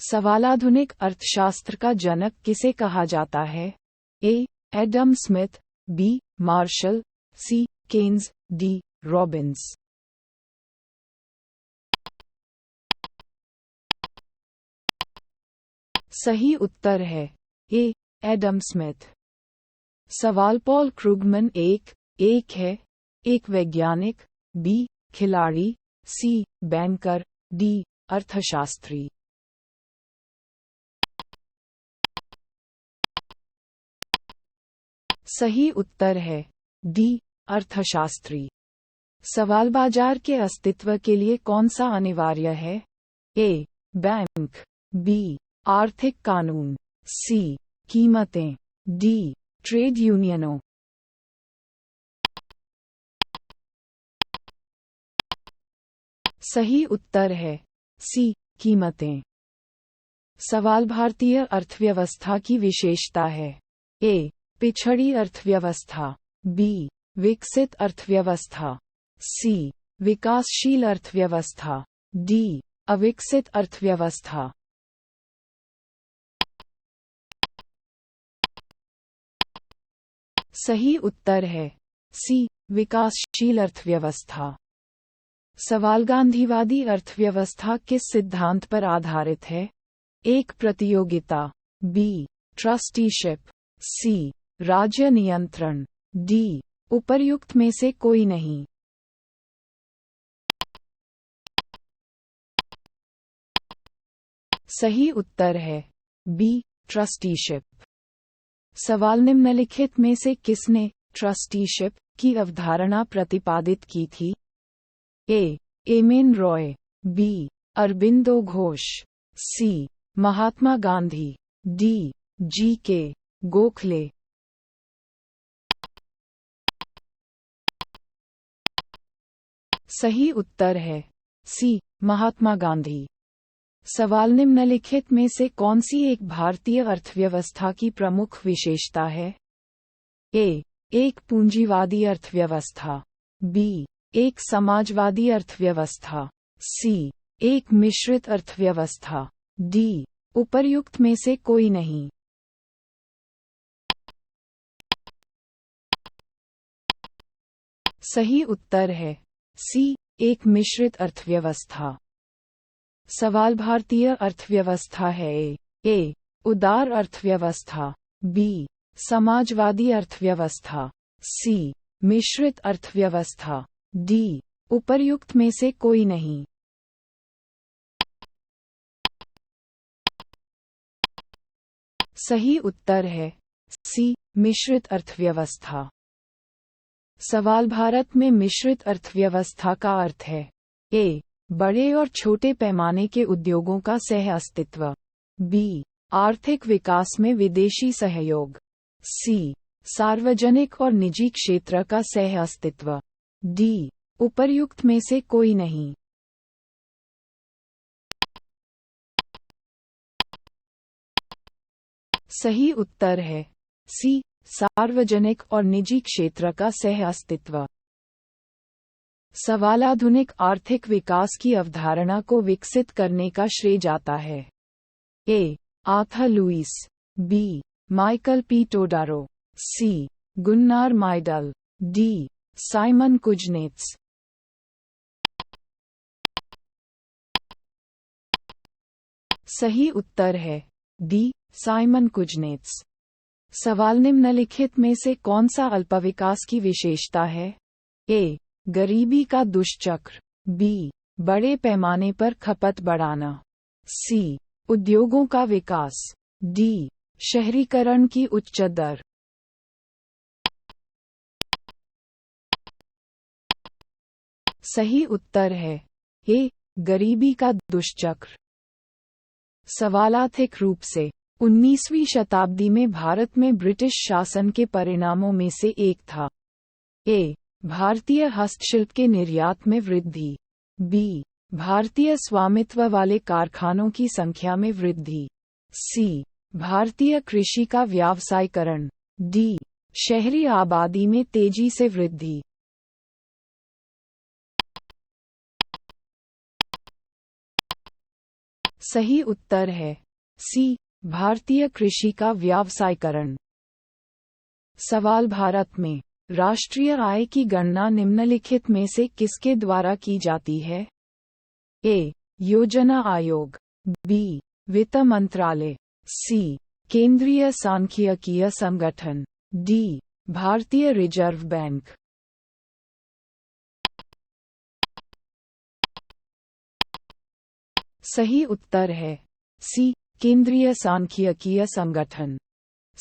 सवाल आधुनिक अर्थशास्त्र का जनक किसे कहा जाता है? A. Adam Smith, B. Marshall, C. Keynes, D. Robbins. सही उत्तर है ए. Adam Smith. सवाल पॉल क्रूगमैन एक है? एक वैज्ञानिक, बी. खिलाड़ी, सी. Banker, D. अर्थशास्त्री। सही उत्तर है डी. अर्थशास्त्री। सवाल बाजार के अस्तित्व के लिए कौन सा अनिवार्य है? ए. Bank, B. आर्थिक कानून, सी. कीमतें, डी. ट्रेड यूनियनों। सही उत्तर है सी. कीमतें। सवाल भारतीय अर्थव्यवस्था की विशेषता है? ए. पिछड़ी अर्थव्यवस्था, बी. विकसित अर्थव्यवस्था, सी. विकासशील अर्थव्यवस्था, डी. अविकसित अर्थव्यवस्था। सही उत्तर है सी. विकासशील अर्थव्यवस्था। सवाल गांधीवादी अर्थव्यवस्था किस सिद्धांत पर आधारित है? एक. प्रतियोगिता, बी. ट्रस्टीशिप, सी. राज्य नियंत्रण, डी. उपर्युक्त में से कोई नहीं। सही उत्तर है बी. ट्रस्टीशिप। सवाल निम्नलिखित में से किसने ट्रस्टीशिप की अवधारणा प्रतिपादित की थी? A. M N Roy, B. Aurobindo Ghosh, C. Mahatma Gandhi, D. G K. Gokhale. सही उत्तर है सी. महात्मा गांधी। सवाल निम्नलिखित में से कौन सी एक भारतीय अर्थव्यवस्था की प्रमुख विशेषता है? ए. एक पूंजीवादी अर्थव्यवस्था, बी. एक समाजवादी अर्थव्यवस्था, सी. एक मिश्रित अर्थव्यवस्था, डी. उपर्युक्त में से कोई नहीं। सही उत्तर है सी. एक मिश्रित अर्थव्यवस्था। सवाल भारतीय अर्थव्यवस्था है? ए. उदार अर्थव्यवस्था, बी. समाजवादी अर्थव्यवस्था, सी. मिश्रित अर्थव्यवस्था, डी. उपर्युक्त में से कोई नहीं। सही उत्तर है सी. मिश्रित अर्थव्यवस्था। सवाल भारत में मिश्रित अर्थव्यवस्था का अर्थ है? ए. बड़े और छोटे पैमाने के उद्योगों का सह अस्तित्व, बी. आर्थिक विकास में विदेशी सहयोग, सी. सार्वजनिक और निजी क्षेत्र का सह अस्तित्व, डी. उपर्युक्त में से कोई नहीं। सही उत्तर है सी. सार्वजनिक और निजी क्षेत्र का सह अस्तित्व। सवाल आधुनिक आर्थिक विकास की अवधारणा को विकसित करने का श्रेय जाता है? A. Arthur Lewis, B. Michael P. Todaro, C. Gunnar Myrdal, D. Simon Kuznets. सही उत्तर है डी. Simon Kuznets. सवाल निम्नलिखित में से कौन सा अल्पविकास की विशेषता है? ए. गरीबी का दुष्चक्र, बी. बड़े पैमाने पर खपत बढ़ाना, सी. उद्योगों का विकास, डी. शहरीकरण की उच्च दर। सही उत्तर है ए. गरीबी का दुष्चक्र। सवाल आर्थिक रूप से 19वीं शताब्दी में भारत में ब्रिटिश शासन के परिणामों में से एक था? ए. भारतीय हस्तशिल्प के निर्यात में वृद्धि, बी. भारतीय स्वामित्व वाले कारखानों की संख्या में वृद्धि, सी. भारतीय कृषि का व्यावसायीकरण, डी. शहरी आबादी में तेजी से वृद्धि। सही उत्तर है सी, भारतीय कृषि का व्यावसायीकरण। सवाल, भारत में राष्ट्रीय आय की गणना निम्नलिखित में से किसके द्वारा की जाती है? ए. योजना आयोग, बी. वित्त मंत्रालय, सी. केंद्रीय सांख्यिकीय संगठन, डी. भारतीय रिजर्व बैंक। सही उत्तर है सी, केंद्रीय सांख्यिकीय संगठन।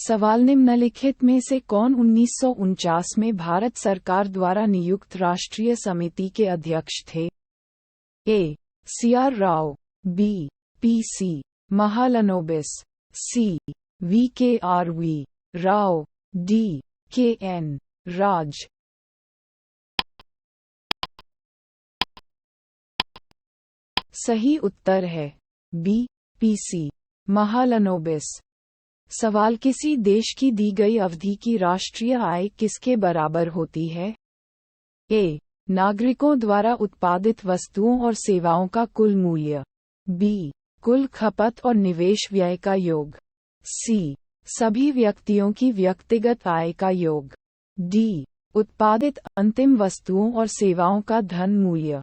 सवाल, निम्नलिखित में से कौन 1949 में भारत सरकार द्वारा नियुक्त राष्ट्रीय समिति के अध्यक्ष थे? A. C R. Rao, B. P C. Mahalanobis, C. V K R V. Rao, D. K N. Raj. सही उत्तर है बी. पी.सी. महालनोबिस। सवाल, किसी देश की दी गई अवधि की राष्ट्रीय आय किसके बराबर होती है? ए. नागरिकों द्वारा उत्पादित वस्तुओं और सेवाओं का कुल मूल्य, बी. कुल खपत और निवेश व्यय का योग, सी. सभी व्यक्तियों की व्यक्तिगत आय का योग, डी. उत्पादित अंतिम वस्तुओं और सेवाओं का धन मूल्य।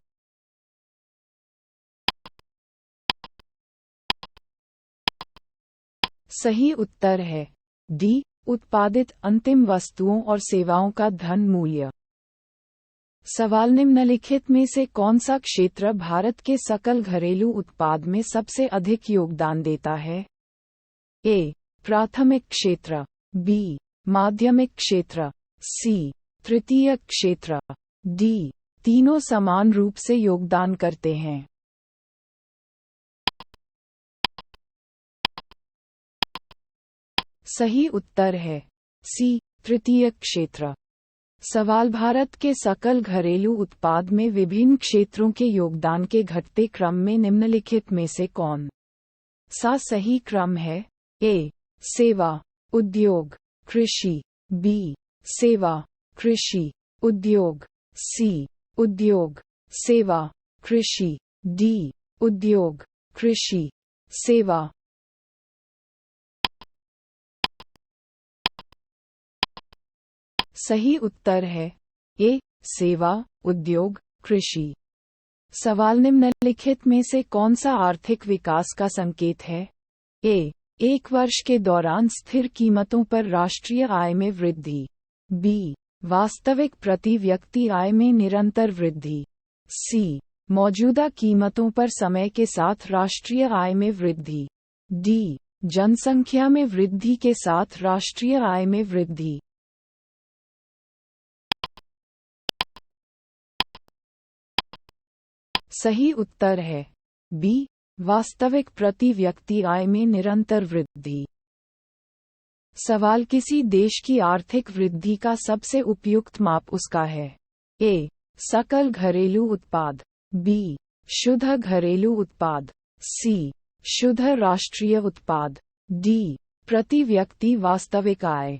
सही उत्तर है डी. उत्पादित अंतिम वस्तुओं और सेवाओं का धन मूल्य। सवाल, निम्नलिखित में से कौन सा क्षेत्र भारत के सकल घरेलू उत्पाद में सबसे अधिक योगदान देता है? ए. प्राथमिक क्षेत्र, बी. माध्यमिक क्षेत्र, सी. तृतीय क्षेत्र, डी. तीनों समान रूप से योगदान करते हैं। सही उत्तर है सी. तृतीय क्षेत्र। सवाल, भारत के सकल घरेलू उत्पाद में विभिन्न क्षेत्रों के योगदान के घटते क्रम में निम्नलिखित में से कौन सा सही क्रम है? ए. सेवा, उद्योग, कृषि, बी. सेवा, कृषि, उद्योग, सी. उद्योग, सेवा, कृषि, डी. उद्योग, कृषि, सेवा। सही उत्तर है ए. सेवा, उद्योग, कृषि। सवाल, निम्नलिखित में से कौन सा आर्थिक विकास का संकेत है? ए. एक वर्ष के दौरान स्थिर कीमतों पर राष्ट्रीय आय में वृद्धि, बी. वास्तविक प्रति व्यक्ति आय में निरंतर वृद्धि, सी. मौजूदा कीमतों पर समय के साथ राष्ट्रीय आय में वृद्धि, डी. जनसंख्या में वृद्धि के साथ राष्ट्रीय आय में वृद्धि। सही उत्तर है बी. वास्तविक प्रति व्यक्ति आय में निरंतर वृद्धि। सवाल, किसी देश की आर्थिक वृद्धि का सबसे उपयुक्त माप उसका है? ए. सकल घरेलू उत्पाद, बी. शुद्ध घरेलू उत्पाद, सी. शुद्ध राष्ट्रीय उत्पाद, डी. प्रति व्यक्ति वास्तविक आय।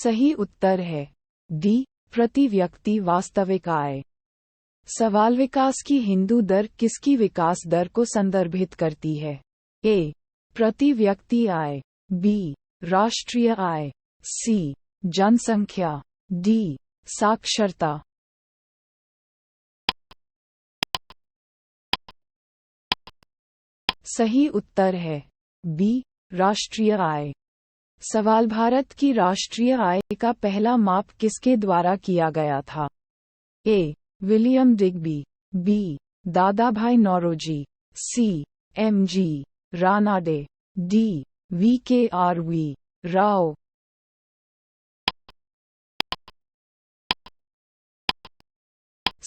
सही उत्तर है डी. प्रति व्यक्ति वास्तविक आय। सवाल, विकास की हिंदू दर किसकी विकास दर को संदर्भित करती है? ए. प्रति व्यक्ति आय, बी. राष्ट्रीय आय, सी. जनसंख्या, डी. साक्षरता। सही उत्तर है बी. राष्ट्रीय आय। सवाल, भारत की राष्ट्रीय आय का पहला माप किसके द्वारा किया गया था? A. William Digby, B. Dadabhai Naoroji, C. M G. Ranade, D. V K R V. Rao.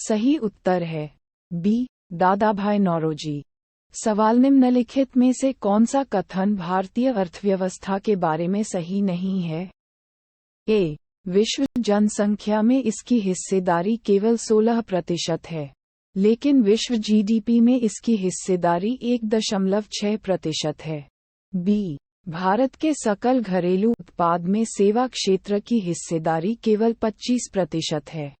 सही उत्तर है बी. दादाभाई नौरोजी। सवाल, निम्नलिखित में से कौन सा कथन भारतीय अर्थव्यवस्था के बारे में सही नहीं है? ए. विश्व जनसंख्या में इसकी हिस्सेदारी केवल 16% है, लेकिन विश्व जीडीपी में इसकी हिस्सेदारी 1.6% है। बी. भारत के सकल घरेलू उत्पाद में सेवा क्षेत्र की हिस्सेदारी केवल 25% है।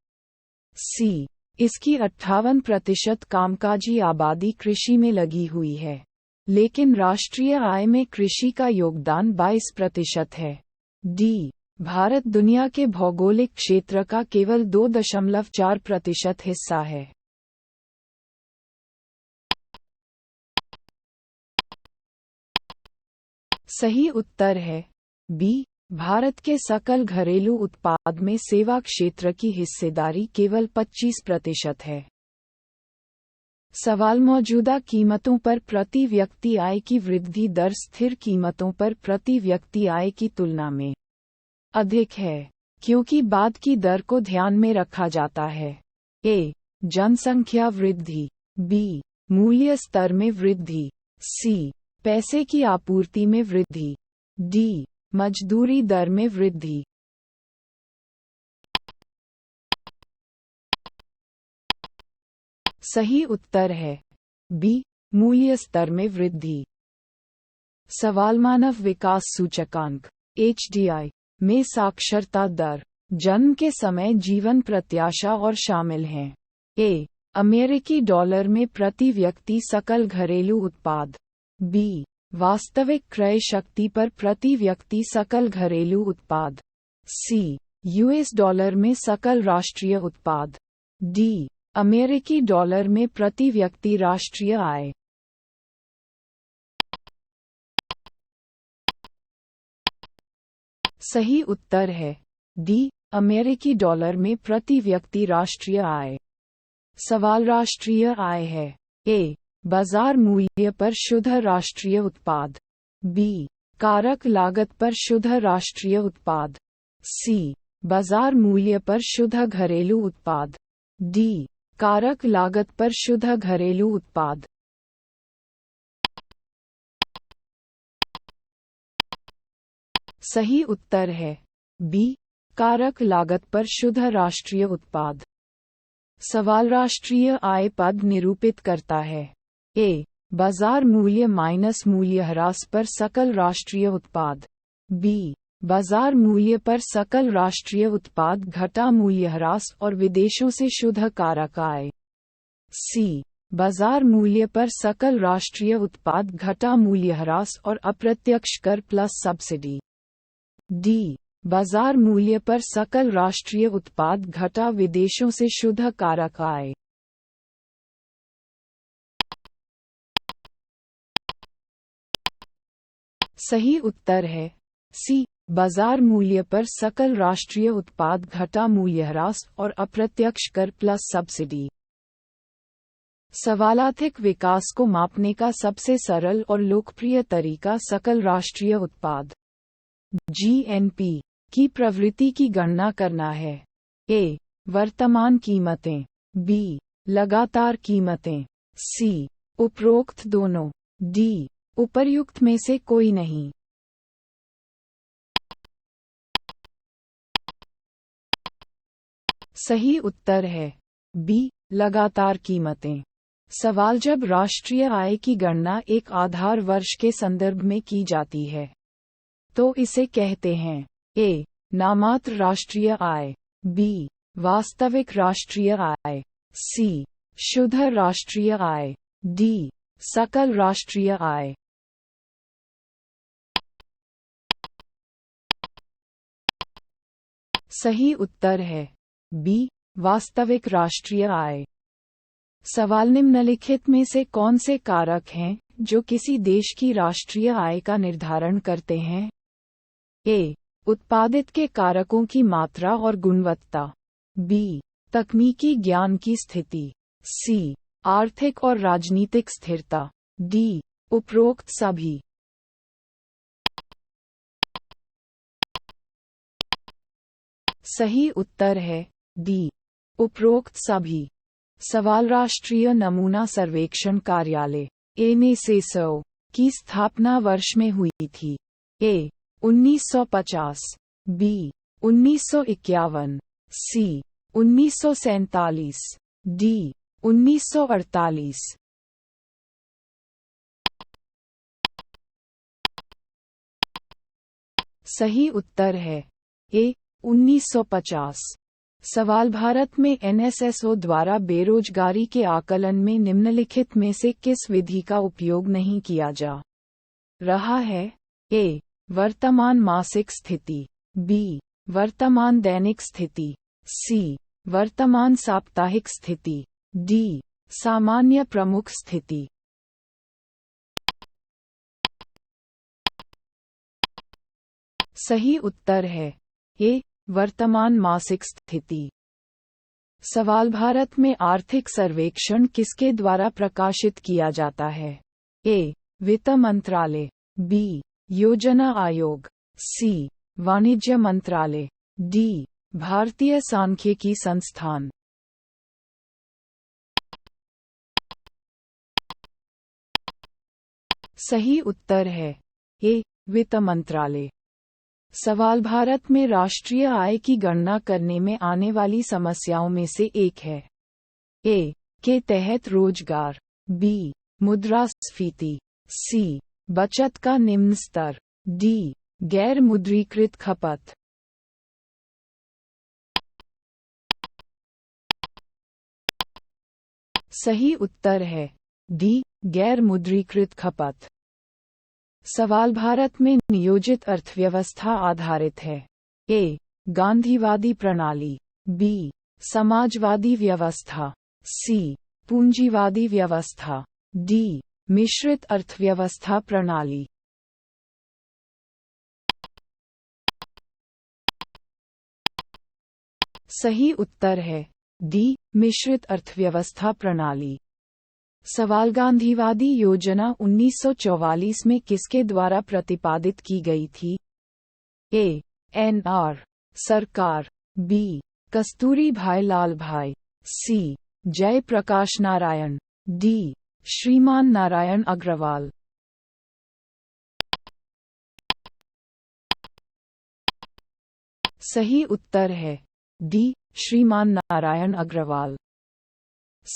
सी। इसकी 58% कामकाजी आबादी कृषि में लगी हुई है, लेकिन राष्ट्रीय आय में कृषि का योगदान 22% है। डी। भारत दुनिया के भौगोलिक क्षेत्र का केवल 2.4% हिस्सा है। सही उत्तर है बी। भारत के सकल घरेलू उत्पाद में सेवा क्षेत्र की हिस्सेदारी केवल 25% है। सवाल मौजूदा कीमतों पर प्रति व्यक्ति आय की वृद्धि दर स्थिर कीमतों पर प्रति व्यक्ति आय की तुलना में अधिक है, क्योंकि बाद की दर को ध्यान में रखा जाता है। ए। जनसंख्या वृद्धि, बी। मूल्य स्तर में वृद्धि, सी। पैसे की आपूर्ति में वृद्धि, डी। मजदूरी दर में वृद्धि। सही उत्तर है बी। मूल्य स्तर में वृद्धि। सवाल मानव विकास सूचकांक HDI में साक्षरता दर, जन्म के समय, जीवन प्रत्याशा और शामिल हैं। ए। अमेरिकी डॉलर में प्रति व्यक्ति सकल घरेलू उत्पाद, बी। वास्तविक क्रय शक्ति पर प्रति व्यक्ति सकल घरेलू उत्पाद, सी। यूएस डॉलर में सकल राष्ट्रीय उत्पाद, डी। अमेरिकी डॉलर में प्रति व्यक्ति राष्ट्रीय आय। सही उत्तर है डी। अमेरिकी डॉलर में प्रति व्यक्ति राष्ट्रीय आय। सवाल राष्ट्रीय आय है। ए। बाजार मूल्य पर शुद्ध राष्ट्रीय उत्पाद, बी। कारक लागत पर शुद्ध राष्ट्रीय उत्पाद, सी। बाजार मूल्य पर शुद्ध घरेलू उत्पाद, डी। कारक लागत पर शुद्ध घरेलू उत्पाद। सही उत्तर है बी। कारक लागत पर शुद्ध राष्ट्रीय उत्पाद। सवाल राष्ट्रीय आय पद निरूपित करता है। ए। बाजार मूल्य माइनस मूल्यह्रास पर सकल राष्ट्रीय उत्पाद, बी। बाजार मूल्य पर सकल राष्ट्रीय उत्पाद घटा मूल्यह्रास और विदेशों से शुद्ध कारक आय, सी। बाजार मूल्य पर सकल राष्ट्रीय उत्पाद घटा मूल्यह्रास और अप्रत्यक्ष कर प्लस सब्सिडी, डी। बाजार मूल्य पर सकल राष्ट्रीय उत्पाद घटा विदेशों से शुद्ध कारक आय। सही उत्तर है सी। बाजार मूल्य पर सकल राष्ट्रीय उत्पाद घटा मूल्यह्रास और अप्रत्यक्ष कर प्लस सब्सिडी। सवाल आर्थिक विकास को मापने का सबसे सरल और लोकप्रिय तरीका सकल राष्ट्रीय उत्पाद GNP की प्रवृत्ति की गणना करना है। ए। वर्तमान कीमतें, बी। लगातार कीमतें, सी। उपरोक्त दोनों, डी। उपर्युक्त में से कोई नहीं। सही उत्तर है बी। लगातार कीमतें। सवाल जब राष्ट्रीय आय की गणना एक आधार वर्ष के संदर्भ में की जाती है, तो इसे कहते हैं ए। नामात्र राष्ट्रीय आय, बी। वास्तविक राष्ट्रीय आय, सी। शुद्ध राष्ट्रीय आय, डी। सकल राष्ट्रीय आय। सही उत्तर है बी। वास्तविक राष्ट्रीय आय। सवाल निम्नलिखित में से कौन से कारक हैं जो किसी देश की राष्ट्रीय आय का निर्धारण करते हैं? ए। उत्पादित के कारकों की मात्रा और गुणवत्ता, बी। तकनीकी ज्ञान की स्थिति, सी। आर्थिक और राजनीतिक स्थिरता, डी। उपरोक्त सभी। सही उत्तर है डी। उपरोक्त सभी। सवाल राष्ट्रीय नमूना सर्वेक्षण कार्यालय NSSO की स्थापना वर्ष में हुई थी? ए। 1950, बी। 1951, सी। 1947, डी। 1948। सही उत्तर है ए। 1950। सवाल, भारत में एनएसएसओ द्वारा बेरोजगारी के आकलन में निम्नलिखित में से किस विधि का उपयोग नहीं किया जा रहा है? ए. वर्तमान मासिक स्थिति, बी. वर्तमान दैनिक स्थिति, सी. वर्तमान साप्ताहिक स्थिति, डी. सामान्य प्रमुख स्थिति। सही उत्तर है ए. वर्तमान मासिक स्थिति। सवाल, भारत में आर्थिक सर्वेक्षण किसके द्वारा प्रकाशित किया जाता है? ए. वित्त मंत्रालय, बी. योजना आयोग, सी. वाणिज्य मंत्रालय, डी. भारतीय सांख्यिकी संस्थान। सही उत्तर है ए. वित्त मंत्रालय। सवाल, भारत में राष्ट्रीय आय की गणना करने में आने वाली समस्याओं में से एक है। ए. के तहत रोजगार, बी. मुद्रास्फीति, सी. बचत का निम्न स्तर, डी. गैर मुद्रीकृत खपत। सही उत्तर है डी. गैर मुद्रीकृत खपत। सवाल, भारत में नियोजित अर्थव्यवस्था आधारित है। ए. गांधीवादी प्रणाली, बी. समाजवादी व्यवस्था, सी. पूंजीवादी व्यवस्था, डी. मिश्रित अर्थव्यवस्था प्रणाली। सही उत्तर है डी. मिश्रित अर्थव्यवस्था प्रणाली। सवाल, गांधीवादी योजना 1944 में किसके द्वारा प्रतिपादित की गई थी? ए. एन.आर. सरकार, बी. कस्तूरी भाई लाल भाई, सी. जयप्रकाश नारायण, डी. श्रीमान नारायण अग्रवाल। सही उत्तर है डी. श्रीमान नारायण अग्रवाल।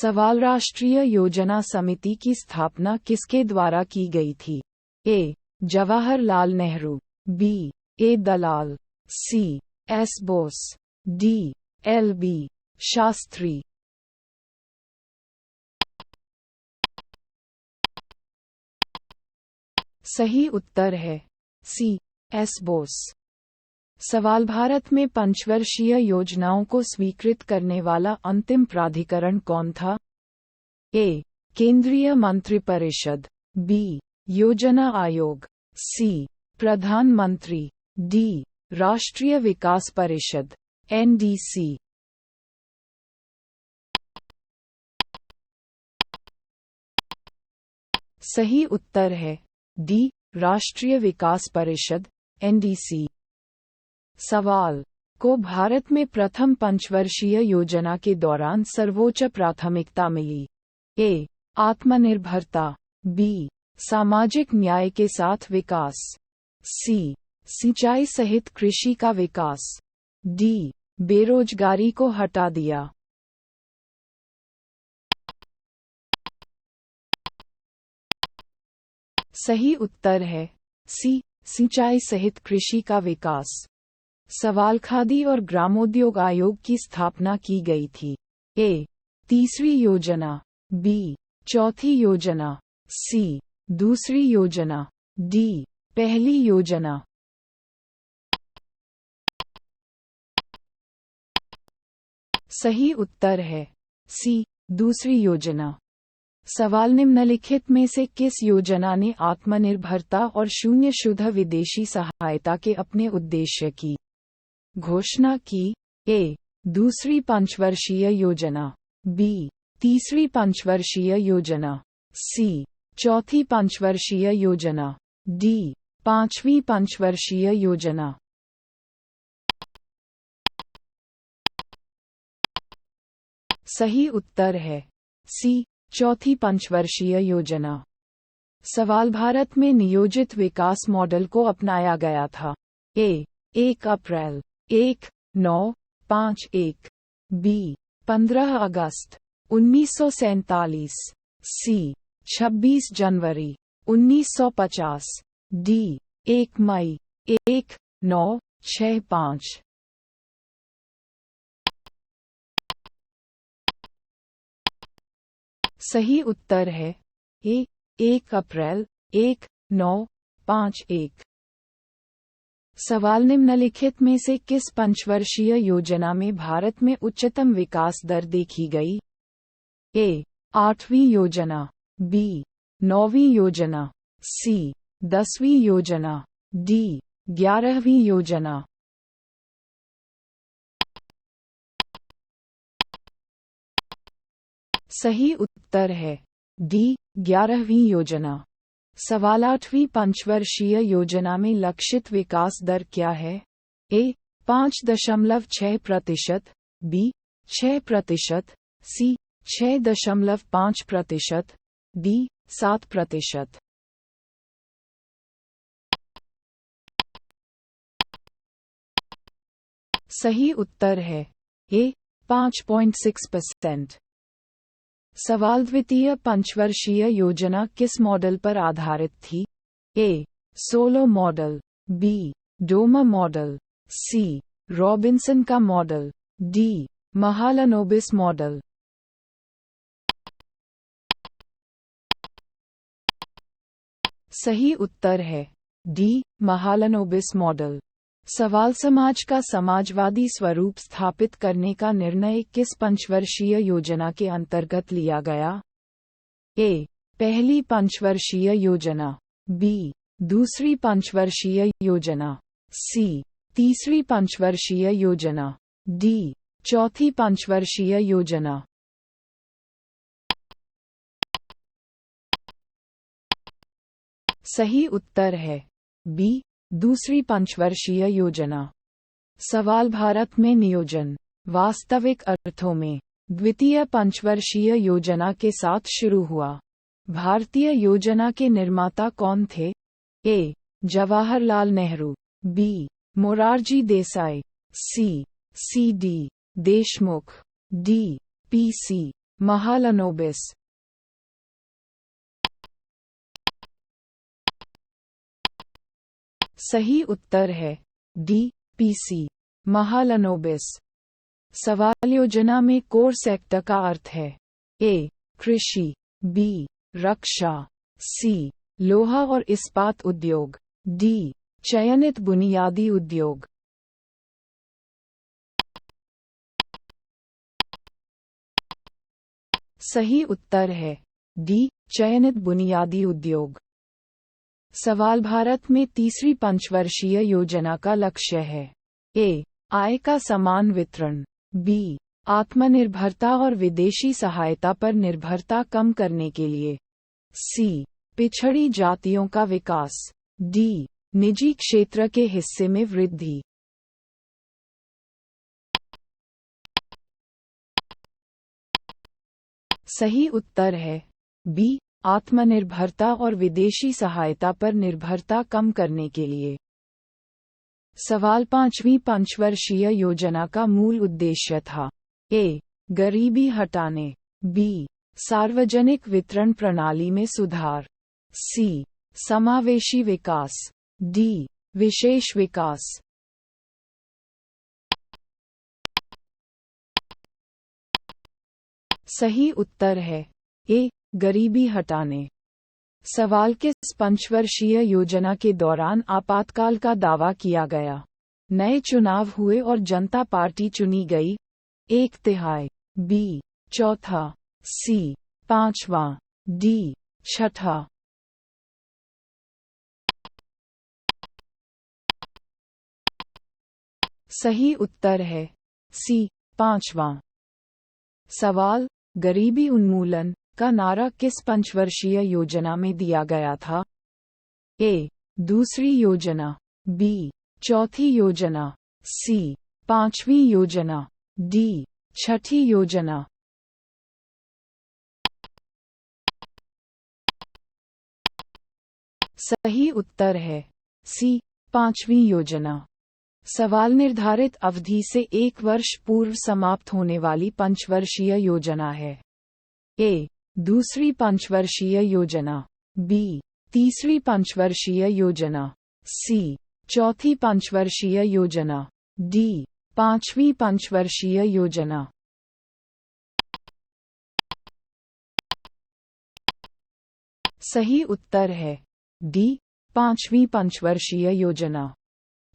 सवाल, राष्ट्रीय योजना समिति की स्थापना किसके द्वारा की गई थी? A. Jawaharlal Nehru, B. A. Dalal, C. S. Bose, D. L. B. Shastri. सही उत्तर है सी. एस. बोस। सवाल, भारत में पंचवर्षीय योजनाओं को स्वीकृत करने वाला अंतिम प्राधिकरण कौन था? ए. केंद्रीय मंत्रिपरिषद, बी. योजना आयोग, सी. प्रधानमंत्री, डी. राष्ट्रीय विकास परिषद, एनडीसी। सही उत्तर है डी. राष्ट्रीय विकास परिषद, एनडीसी। सवाल, को भारत में प्रथम पंचवर्षीय योजना के दौरान सर्वोच्च प्राथमिकता मिली? ए. आत्मनिर्भरता, बी. सामाजिक न्याय के साथ विकास, सी. सिंचाई सहित कृषि का विकास, डी. बेरोजगारी को हटा दिया। सही उत्तर है सी. सिंचाई सहित कृषि का विकास। सवाल, खादी और ग्रामोद्योग आयोग की स्थापना की गई थी? ए. तीसरी योजना, बी. चौथी योजना, सी. दूसरी योजना, डी. पहली योजना। सही उत्तर है सी. दूसरी योजना। सवाल, निम्नलिखित में से किस योजना ने आत्मनिर्भरता और शून्य शुद्ध विदेशी सहायता के अपने उद्देश्य की घोषणा की? ए. दूसरी पंचवर्षीय योजना, बी. तीसरी पंचवर्षीय योजना, सी. चौथी पंचवर्षीय योजना, डी. पांचवी पंचवर्षीय योजना। सही उत्तर है सी. चौथी पंचवर्षीय योजना। सवाल, भारत में नियोजित विकास मॉडल को अपनाया गया था? ए. 1 अप्रैल 1951, बी. 15 अगस्त 1947, सी. 26 जनवरी 1950, डी. 1 मई 1965। सही उत्तर है ए 1 अप्रैल 1951। सवाल निम्नलिखित में से किस पंचवर्षीय योजना में भारत में उच्चतम विकास दर देखी गई? ए 8वीं योजना, बी 9वीं योजना, सी 10वीं योजना, डी 11वीं योजना। सही उत्तर है डी 11वीं योजना। सवाल 8वीं पंचवर्षीय योजना में लक्षित विकास दर क्या है? ए 5.6%, बी 6%, सी 6.5%, डी 7%। सही उत्तर है ए 5.6%। सवाल द्वितीय पंचवर्षीय योजना किस मॉडल पर आधारित थी? A Solow model, B Domar model, C Robinson का मॉडल, डी महालनोबिस मॉडल। सही उत्तर है डी महालनोबिस मॉडल। सवाल समाज का समाजवादी स्वरूप स्थापित करने का निर्णय किस पंचवर्षीय योजना के अंतर्गत लिया गया? ए पहली पंचवर्षीय योजना, बी दूसरी पंचवर्षीय योजना, सी तीसरी पंचवर्षीय योजना, डी चौथी पंचवर्षीय योजना। सही उत्तर है बी दूसरी पंचवर्षीय योजना। सवाल भारत में नियोजन वास्तविक अर्थों में द्वितीय पंचवर्षीय योजना के साथ शुरू हुआ। भारतीय योजना के निर्माता कौन थे? A Jawaharlal Nehru, B Morarji Desai, C D Deshmukh, D P C Mahalanobis. सही उत्तर है डी पीसी महालनोबिस। सवाल योजना में कोर सेक्टर का अर्थ है? ए कृषि, बी रक्षा, सी लोहा और इस्पात उद्योग, डी चयनित बुनियादी उद्योग। सही उत्तर है डी चयनित बुनियादी उद्योग। सवाल भारत में तीसरी पंचवर्षीय योजना का लक्ष्य है? ए आय का समान वितरण, बी आत्मनिर्भरता और विदेशी सहायता पर निर्भरता कम करने के लिए, सी पिछड़ी जातियों का विकास, डी निजी क्षेत्र के हिस्से में वृद्धि। सही उत्तर है बी आत्मनिर्भरता और विदेशी सहायता पर निर्भरता कम करने के लिए। सवाल पांचवी पंचवर्षीय योजना का मूल उद्देश्य था? ए गरीबी हटाने, बी सार्वजनिक वितरण प्रणाली में सुधार, सी समावेशी विकास, डी विशेष विकास। सही उत्तर है ए गरीबी हटाने। सवाल किस पंचवर्षीय योजना के दौरान आपातकाल का दावा किया गया? नए चुनाव हुए और जनता पार्टी चुनी गई? 1/3, बी चौथा, सी पांचवा, डी छठा। सही उत्तर है सी पांचवा। सवाल गरीबी उन्मूलन का नारा किस पंचवर्षीय योजना में दिया गया था? ए दूसरी योजना, बी चौथी योजना, सी पांचवी योजना, डी छठी योजना। सही उत्तर है सी पांचवी योजना। सवाल निर्धारित अवधि से 1 वर्ष पूर्व समाप्त होने वाली पंचवर्षीय योजना है? ए दूसरी पंचवर्षीय योजना, बी तीसरी पंचवर्षीय योजना, सी चौथी पंचवर्षीय योजना, डी पांचवी पंचवर्षीय योजना। सही उत्तर है डी, 5वीं पंचवर्षीय योजना।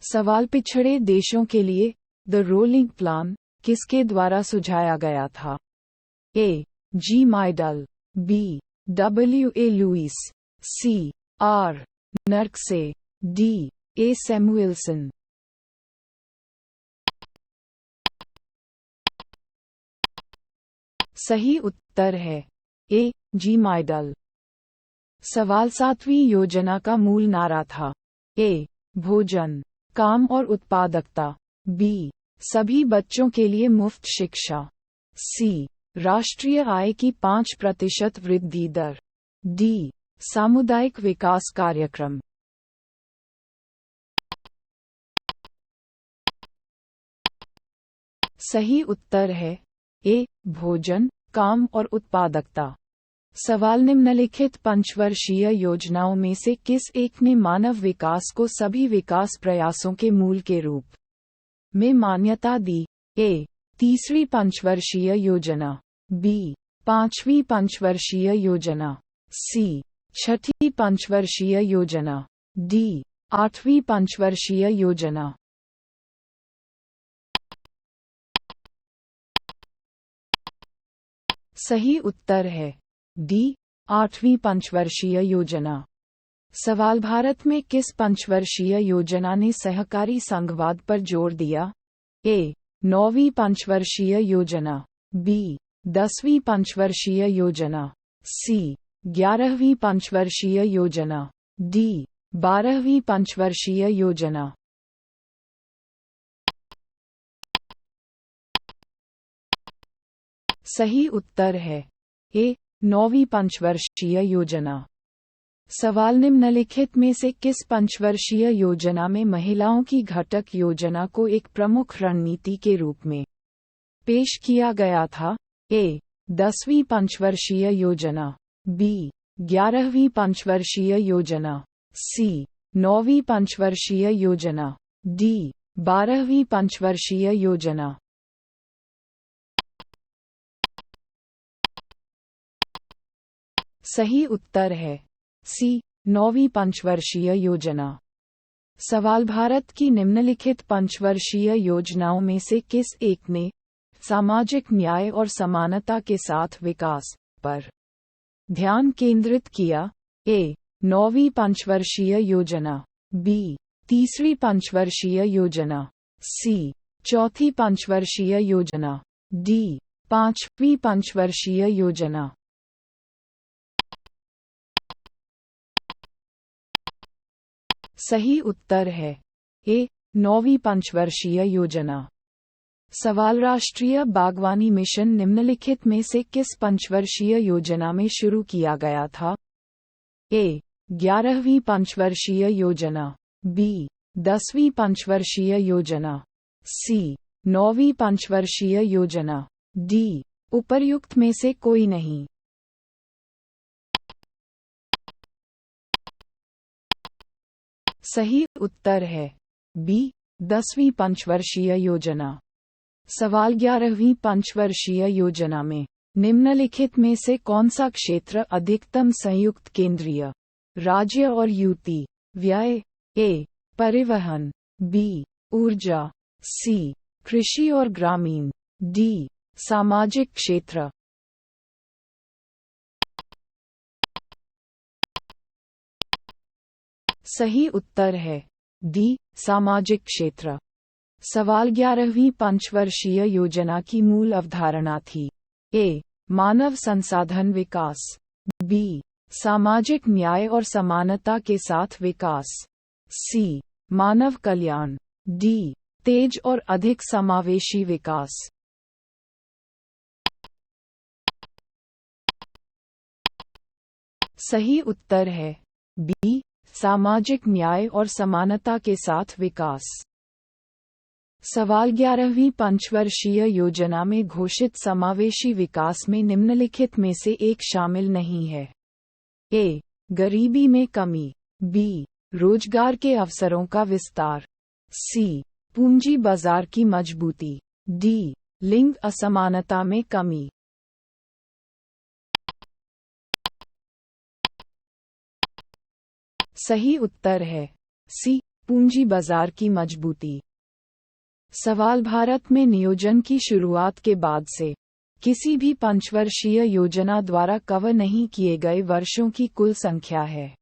सवाल पिछड़े देशों के लिए द रोलिंग प्लान किसके द्वारा सुझाया गया था? A. G. Myrdal, B. W. A. Lewis, C. R. Nurkse, D. A. Samuelson. सही उत्तर है ए. जी. माइडल। सवाल 7वीं योजना का मूल नारा था? ए. भोजन, काम और उत्पादकता, बी. सभी बच्चों के लिए मुफ्त शिक्षा, सी. राष्ट्रीय आय की 5% वृद्धि दर, डी. सामुदायिक विकास कार्यक्रम। सही उत्तर है ए. भोजन, काम और उत्पादकता। सवाल निम्नलिखित पंचवर्षीय योजनाओं में से किस एक ने मानव विकास को सभी विकास प्रयासों के मूल के रूप में मान्यता दी? ए. तीसरी पंचवर्षीय योजना, बी. 5वीं पंचवर्षीय योजना, सी. छठी पंचवर्षीय योजना, डी. 8वीं पंचवर्षीय योजना। सही उत्तर है डी. 8वीं पंचवर्षीय योजना। सवाल भारत में किस पंचवर्षीय योजना ने सहकारी संघवाद पर जोर दिया? ए. 9वीं पंचवर्षीय योजना, बी. 10वीं पंचवर्षीय योजना, सी. 11वीं पंचवर्षीय योजना, डी. 12वीं पंचवर्षीय योजना। सही उत्तर है ए. 9वीं पंचवर्षीय योजना। सवाल निम्नलिखित में से किस पंचवर्षीय योजना में महिलाओं की घटक योजना को एक प्रमुख रणनीति के रूप में पेश किया गया था? ए. 10वीं पंचवर्षीय योजना, बी. 11वीं पंचवर्षीय योजना, सी. 9वीं पंचवर्षीय योजना, डी. 12वीं पंचवर्षीय योजना। सही उत्तर है सी. 9वीं पंचवर्षीय योजना। सवाल भारत की निम्नलिखित पंचवर्षीय योजनाओं में से किस एक ने सामाजिक न्याय और समानता के साथ विकास पर ध्यान केंद्रित किया? ए. 9वीं पंचवर्षीय योजना, बी. तीसरी पंचवर्षीय योजना, सी. चौथी पंचवर्षीय योजना, डी. 5वीं पंचवर्षीय योजना। सही उत्तर है ए. 9वीं पंचवर्षीय योजना। सवाल राष्ट्रीय बागवानी मिशन निम्नलिखित में से किस पंचवर्षीय योजना में शुरू किया गया था? ए. 11वीं पंचवर्षीय योजना, बी. 10वीं पंचवर्षीय योजना, सी. 9वीं पंचवर्षीय योजना, डी. उपर्युक्त में से कोई नहीं। सही उत्तर है बी. 10वीं पंचवर्षीय योजना। सवाल 11वीं पंचवर्षीय योजना में निम्नलिखित में से कौन सा क्षेत्र अधिकतम संयुक्त केंद्रीय, राज्य और यूटी व्यय? ए. परिवहन, बी. ऊर्जा, सी. कृषि और ग्रामीण, डी. सामाजिक क्षेत्र। सही उत्तर है डी. सामाजिक क्षेत्र। सवाल 11वीं पंचवर्षीय योजना की मूल अवधारणा थी? ए. मानव संसाधन विकास, बी. सामाजिक न्याय और समानता के साथ विकास, सी. मानव कल्याण, डी. तेज और अधिक समावेशी विकास। सही उत्तर है बी. सामाजिक न्याय और समानता के साथ विकास। सवाल 11वीं पंचवर्षीय योजना में घोषित समावेशी विकास में निम्नलिखित में से एक शामिल नहीं है? ए. गरीबी में कमी, बी. रोजगार के अवसरों का विस्तार, सी. पूंजी बाजार की मजबूती, डी. लिंग असमानता में कमी। सही उत्तर है सी, पूंजी बाजार की मजबूती। सवाल, भारत में नियोजन की शुरुआत के बाद से किसी भी पंचवर्षीय योजना द्वारा कवर नहीं किए गए वर्षों की कुल संख्या है।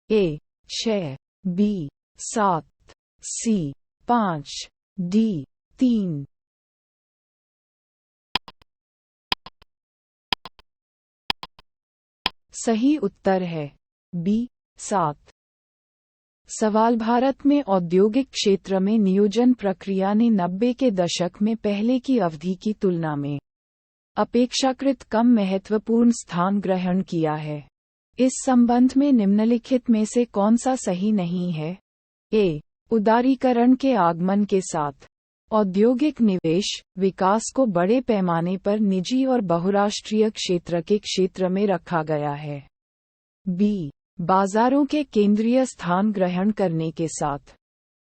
ए 6, बी 7, सी 5, डी 3। सही उत्तर है बी 7। सवाल, भारत में औद्योगिक क्षेत्र में नियोजन प्रक्रिया ने 90 के दशक में पहले की अवधि की तुलना में अपेक्षाकृत कम महत्वपूर्ण स्थान ग्रहण किया है। इस संबंध में निम्नलिखित में से कौन सा सही नहीं है? ए, उदारीकरण के आगमन के साथ औद्योगिक निवेश विकास को बड़े पैमाने पर निजी और बहुराष्ट्रीय क्षेत्र के क्षेत्र में रखा गया है। बी, बाजारों के केंद्रीय स्थान ग्रहण करने के साथ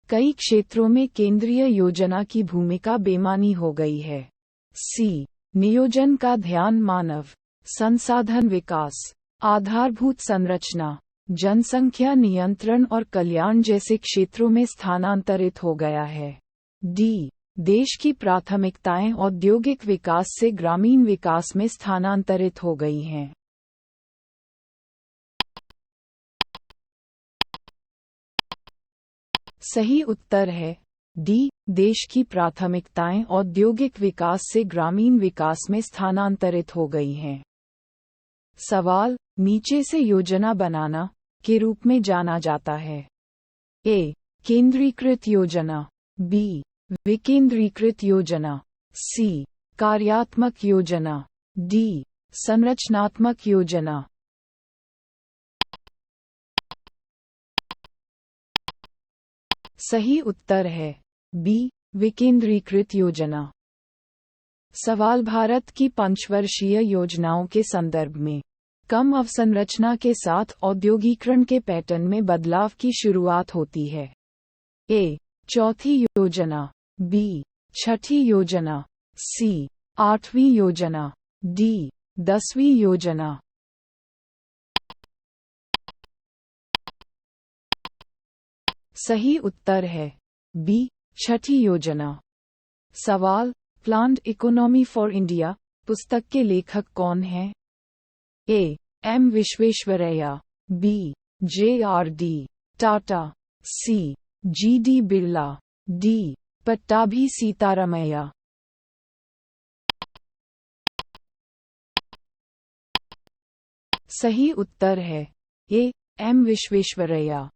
कई क्षेत्रों में केंद्रीय योजना की भूमिका बेमानी हो गई है। सी, नियोजन का ध्यान मानव संसाधन विकास, आधारभूत संरचना, जनसंख्या नियंत्रण और कल्याण जैसे क्षेत्रों में स्थानांतरित हो गया है। डी, देश की प्राथमिकताएं औद्योगिक विकास से ग्रामीण विकास में स्थानांतरित हो गई हैं। सही उत्तर है डी, देश की प्राथमिकताएं औद्योगिक विकास से ग्रामीण विकास में स्थानांतरित हो गई हैं। सवाल, नीचे से योजना बनाना के रूप में जाना जाता है। ए, केंद्रीकृत योजना, बी, विकेंद्रीकृत योजना, सी, कार्यात्मक योजना, डी, संरचनात्मक योजना। सही उत्तर है बी, विकेंद्रीकृत योजना। सवाल, भारत की पंचवर्षीय योजनाओं के संदर्भ में कम अवसंरचना के साथ औद्योगिकरण के पैटर्न में बदलाव की शुरुआत होती है। ए, चौथी योजना, बी, छठी योजना, सी, 8वीं योजना, डी, 10वीं योजना। सही उत्तर है बी, छठी योजना। सवाल, प्लान्ड इकोनॉमी फॉर इंडिया पुस्तक के लेखक कौन हैं? A, M Visvesvaraya, B, J R D. Tata, C, G D. Birla, D, Pattabhi Sitaramayya. सही उत्तर है ए, एम विश्वेश्वरैया।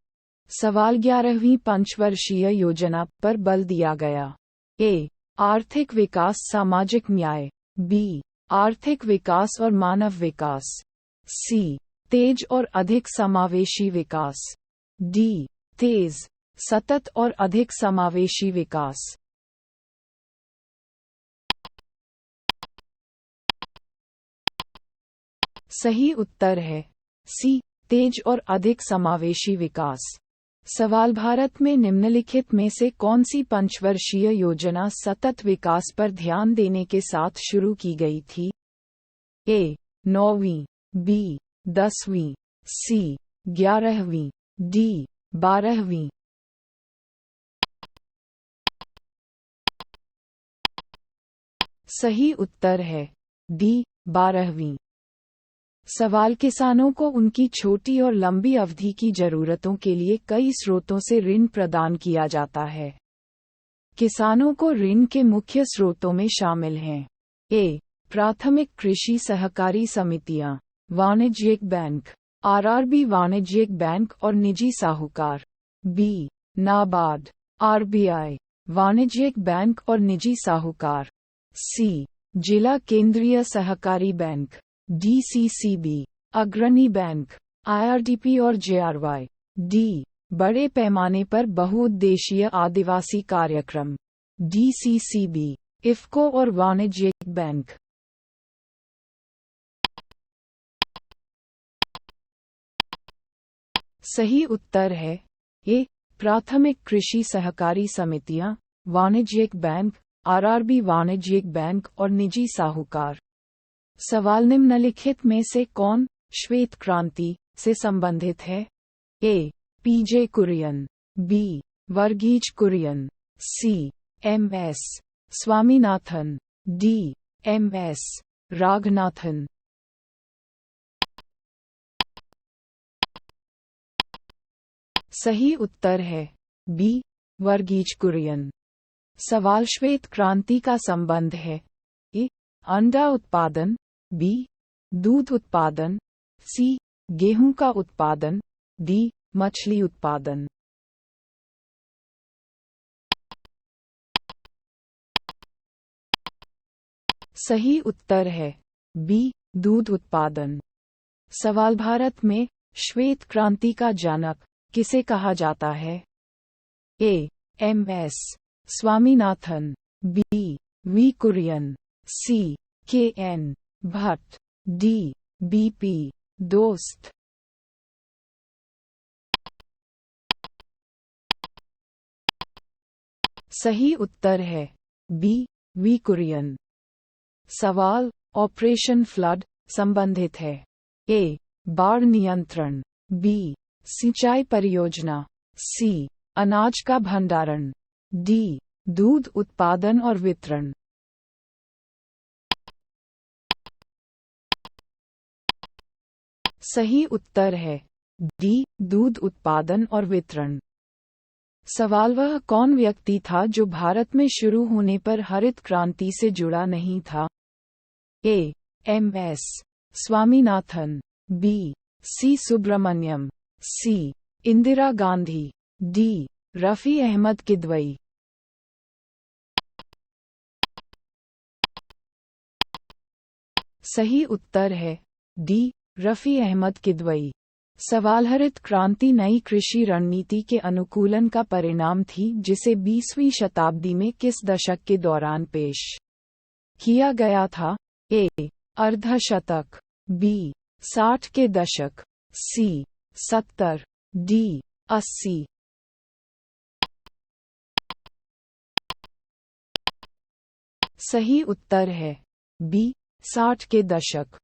सवाल, 11वीं पंचवर्षीय योजना पर बल दिया गया। ए, आर्थिक विकास सामाजिक न्याय, बी, आर्थिक विकास और मानव विकास, सी, तेज और अधिक समावेशी विकास, डी, तेज, सतत और अधिक समावेशी विकास। सही उत्तर है सी, तेज और अधिक समावेशी विकास। सवाल, भारत में निम्नलिखित में से कौन सी पंचवर्षीय योजना सतत विकास पर ध्यान देने के साथ शुरू की गई थी? ए, 9वीं, बी, 10वीं, सी, 11वीं, डी, 12वीं। सही उत्तर है डी, 12वीं। सवाल, किसानों को उनकी छोटी और लंबी अवधि की जरूरतों के लिए कई स्रोतों से ऋण प्रदान किया जाता है। किसानों को ऋण के मुख्य स्रोतों में शामिल हैं। ए, प्राथमिक कृषि सहकारी समितियां, वाणिज्यिक बैंक, आरआरबी वाणिज्यिक बैंक और निजी साहूकार, बी, नाबार्ड, आरबीआई, वाणिज्यिक बैंक और निजी साहूकार, सी, जिला केंद्रीय सहकारी बैंक, डीसीसीबी, अग्रणी बैंक, आईआरडीपी और जेआरवाई, डी, बड़े पैमाने पर बहुउद्देशीय आदिवासी कार्यक्रम, डीसीसीबी, इफ्को और वाणिज्यिक बैंक। सही उत्तर है ए, प्राथमिक कृषि सहकारी समितियां, वाणिज्यिक बैंक, आरआरबी वाणिज्यिक बैंक और निजी साहूकार। सवाल, निम्नलिखित में से कौन श्वेत क्रांति से संबंधित है? A, P J Kurien, B Verghese Kurien, C M S. Swaminathan, D M S. Raghunathan. सही उत्तर है बी वर्गीज कुरियन। सवाल श्वेत क्रांति का संबंध है ए अंडा उत्पादन, बी दूध उत्पादन, सी गेहूं का उत्पादन, डी मछली उत्पादन। सही उत्तर है बी दूध उत्पादन। सवाल भारत में श्वेत क्रांति का जनक किसे कहा जाता है? A M S. Swaminathan, B V Kurien, C K N. Bhatt, D B P. Dost. सही उत्तर है बी वी कुरियन। सवाल ऑपरेशन फ्लड संबंधित है ए बाढ़ नियंत्रण, बी सिंचाई परियोजना, सी अनाज का भंडारण, डी दूध उत्पादन और वितरण। सही उत्तर है डी दूध उत्पादन और वितरण। सवाल वह कौन व्यक्ति था जो भारत में शुरू होने पर हरित क्रांति से जुड़ा नहीं था? A M S. Swaminathan, B C Subramaniam, C Indira Gandhi, D Rafi Ahmed Kidwai. सही उत्तर है डी रफी अहमद किदवई। सवाल हरित क्रांति नई कृषि रणनीति के अनुकूलन का परिणाम थी जिसे 20वीं शताब्दी में किस दशक के दौरान पेश किया गया था? ए अर्धशतक, बी 60 के दशक, सी 70, डी 80। सही उत्तर है बी 60 के दशक।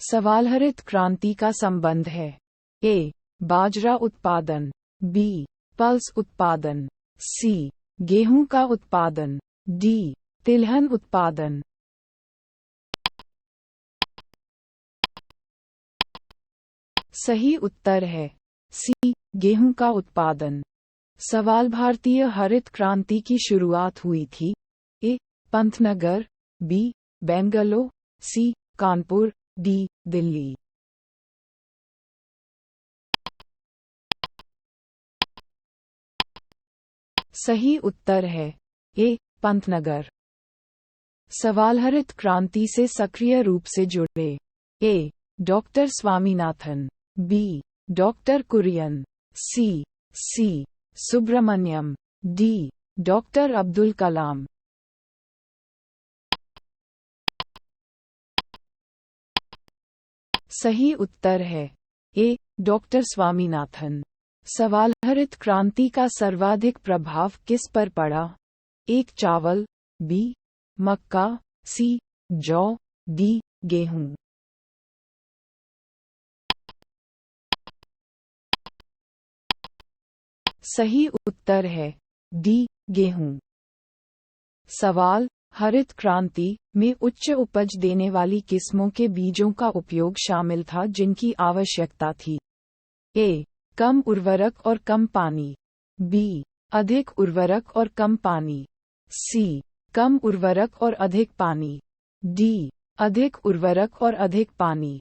सवाल हरित क्रांति का संबंध है ए बाजरा उत्पादन, बी पल्स उत्पादन, सी गेहूं का उत्पादन, डी तिलहन उत्पादन। सही उत्तर है सी गेहूं का उत्पादन। सवाल भारतीय हरित क्रांति की शुरुआत हुई थी ए पंतनगर, बी बेंगलोर, सी कानपुर, डी दिल्ली। सही उत्तर है ए पंतनगर। सवाल हरित क्रांति से सक्रिय रूप से जुड़े A doctor Swaminathan, B doctor Kurien, C Subramaniam, D doctor Abdul Kalam. सही उत्तर है ए डॉक्टर स्वामीनाथन। सवाल हरित क्रांति का सर्वाधिक प्रभाव किस पर पड़ा? एक चावल, बी मक्का, सी जौ, डी गेहूं। सही उत्तर है डी गेहूं। सवाल हरित क्रांति में उच्च उपज देने वाली किस्मों के बीजों का उपयोग शामिल था जिनकी आवश्यकता थी? ए कम उर्वरक और कम पानी, बी अधिक उर्वरक और कम पानी, सी कम उर्वरक और अधिक पानी, डी अधिक उर्वरक और अधिक पानी।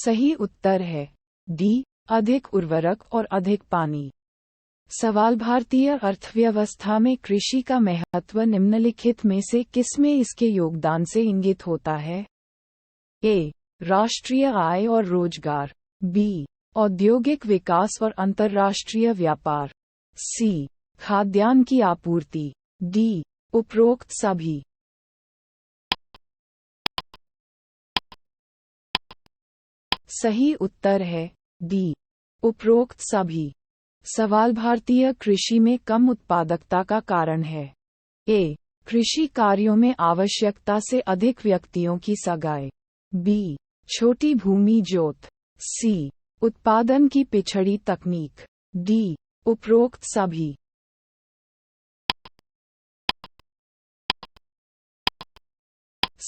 सही उत्तर है डी अधिक उर्वरक और अधिक पानी। सवाल भारतीय अर्थव्यवस्था में कृषि का महत्व निम्नलिखित में से किसमें इसके योगदान से इंगित होता है? ए राष्ट्रीय आय और रोजगार, बी औद्योगिक विकास और अंतर्राष्ट्रीय व्यापार, सी खाद्यान्न की आपूर्ति, डी उपरोक्त सभी। सही उत्तर है डी उपरोक्त सभी। सवाल भारतीय कृषि में कम उत्पादकता का कारण है? ए कृषि कार्यों में आवश्यकता से अधिक व्यक्तियों की सगाई, बी छोटी भूमि जोत। सी, उत्पादन की पिछड़ी तकनीक। डी, उपरोक्त सभी।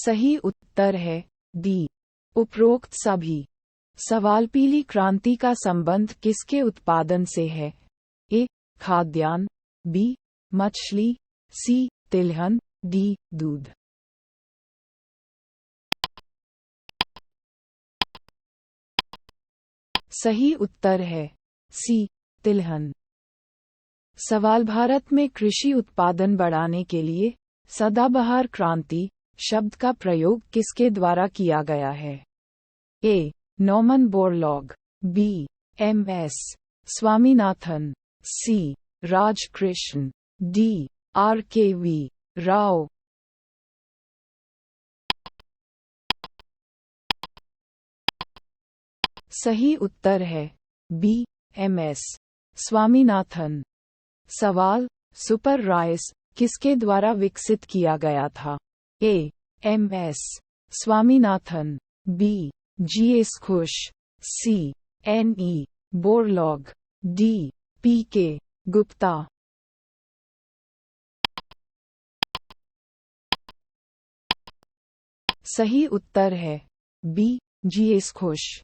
सही उत्तर है डी, उपरोक्त सभी। सवाल, पीली क्रांति का संबंध किसके उत्पादन से है? ए, खाद्यान्न, बी, मछली, सी, तिलहन, डी, दूध। सही उत्तर है सी, तिलहन। सवाल, भारत में कृषि उत्पादन बढ़ाने के लिए सदाबहार क्रांति शब्द का प्रयोग किसके द्वारा किया गया है? A, Norman Borlaug, B, M S. Swaminathan, C, Rajkrishna, D, R K V. Rao. सही उत्तर है बी, एम.एस. स्वामीनाथन। सवाल, सुपर राइस किसके द्वारा विकसित किया गया था? A, M S. Swaminathan, B, G S. Ghosh, C, N E. Borlaug, D, P K. Gupta. सही उत्तर है बी, जी.एस. घोष।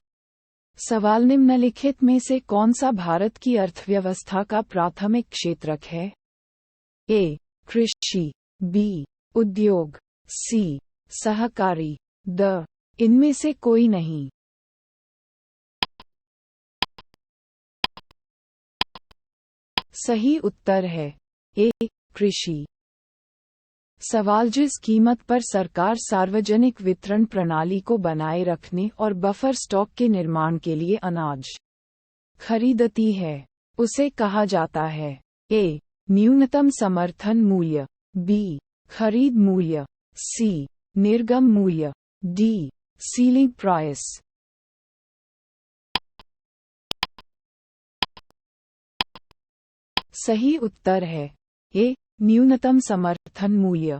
सवाल, निम्नलिखित में से कौन सा भारत की अर्थव्यवस्था का प्राथमिक क्षेत्रक है? ए, कृषि, बी, उद्योग, सी, सहकारी, द, इनमें से कोई नहीं। सही उत्तर है ए, कृषि। सवाल, जिस कीमत पर सरकार सार्वजनिक वितरण प्रणाली को बनाए रखने और बफर स्टॉक के निर्माण के लिए अनाज खरीदती है, उसे कहा जाता है? ए, न्यूनतम समर्थन मूल्य, बी, खरीद मूल्य, सी, निर्गम मूल्य, डी, सीलिंग प्राइस। सही उत्तर है ए, न्यूनतम समर्थन मूल्य।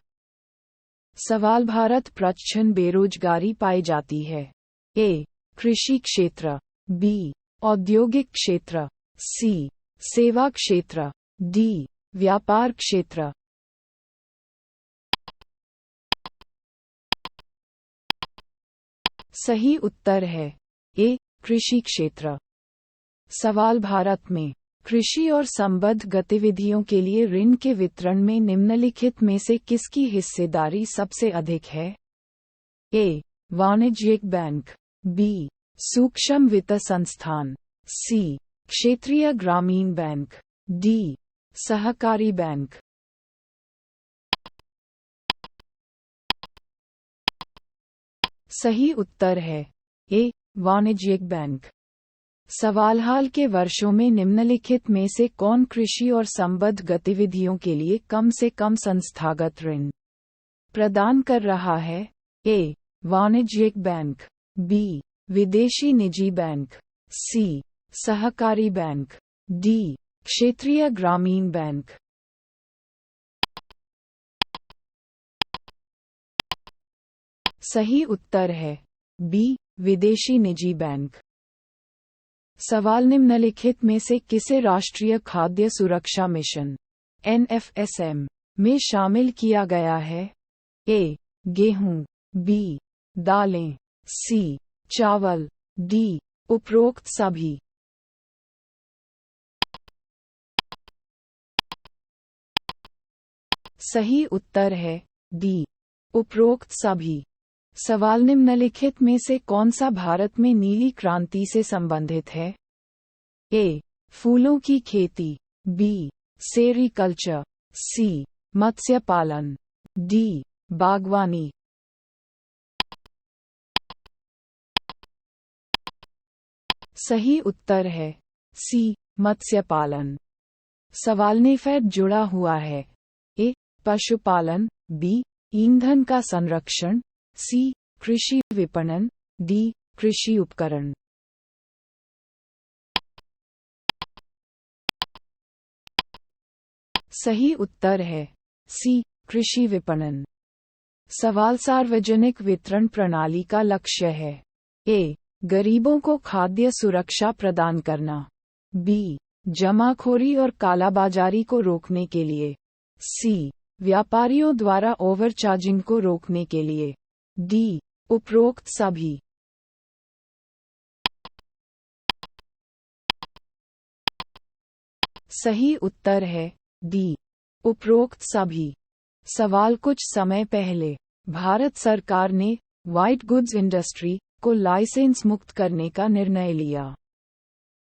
सवाल, भारत प्रच्छन्न बेरोजगारी पाई जाती है? ए, कृषि क्षेत्र, बी, औद्योगिक क्षेत्र, सी, सेवा क्षेत्र, डी, व्यापार क्षेत्र। सही उत्तर है ए, कृषि क्षेत्र। सवाल, भारत में कृषि और संबद्ध गतिविधियों के लिए ऋण के वितरण में निम्नलिखित में से किसकी हिस्सेदारी सबसे अधिक है? ए, वाणिज्यिक बैंक, बी, सूक्ष्म वित्त संस्थान, सी, क्षेत्रीय ग्रामीण बैंक, डी, सहकारी बैंक। सही उत्तर है ए, वाणिज्यिक बैंक। सवाल, हाल के वर्षों में निम्नलिखित में से कौन कृषि और संबद्ध गतिविधियों के लिए कम से कम संस्थागत ऋण प्रदान कर रहा है? ए, वाणिज्यिक बैंक, बी, विदेशी निजी बैंक, सी, सहकारी बैंक, डी, क्षेत्रीय ग्रामीण बैंक। सही उत्तर है बी, विदेशी निजी बैंक। सवाल, निम्नलिखित में से किसे राष्ट्रीय खाद्य सुरक्षा मिशन (NFSM) में शामिल किया गया है? ए, गेहूं, बी, दालें, सी, चावल, डी, उपरोक्त सभी। सही उत्तर है डी, उपरोक्त सभी। सवाल, निम्नलिखित में से कौन सा भारत में नीली क्रांति से संबंधित है? ए, फूलों की खेती, बी, सेरीकल्चर, सी, मत्स्य पालन, डी, बागवानी। सही उत्तर है सी, मत्स्य पालन। सवाल, नेफेड जुड़ा हुआ है? ए, पशुपालन, बी, ईंधन का संरक्षण, सी, कृषि विपणन, डी, कृषि उपकरण। सही उत्तर है सी, कृषि विपणन। सवाल, सार्वजनिक वितरण प्रणाली का लक्ष्य है? ए. गरीबों को खाद्य सुरक्षा प्रदान करना। बी. जमाखोरी और कालाबाजारी को रोकने के लिए। सी. व्यापारियों द्वारा ओवरचार्जिंग को रोकने के लिए। डी. उपरोक्त सभी। सही उत्तर है डी. उपरोक्त सभी। सवाल कुछ समय पहले भारत सरकार ने व्हाइट गुड्स इंडस्ट्री को लाइसेंस मुक्त करने का निर्णय लिया।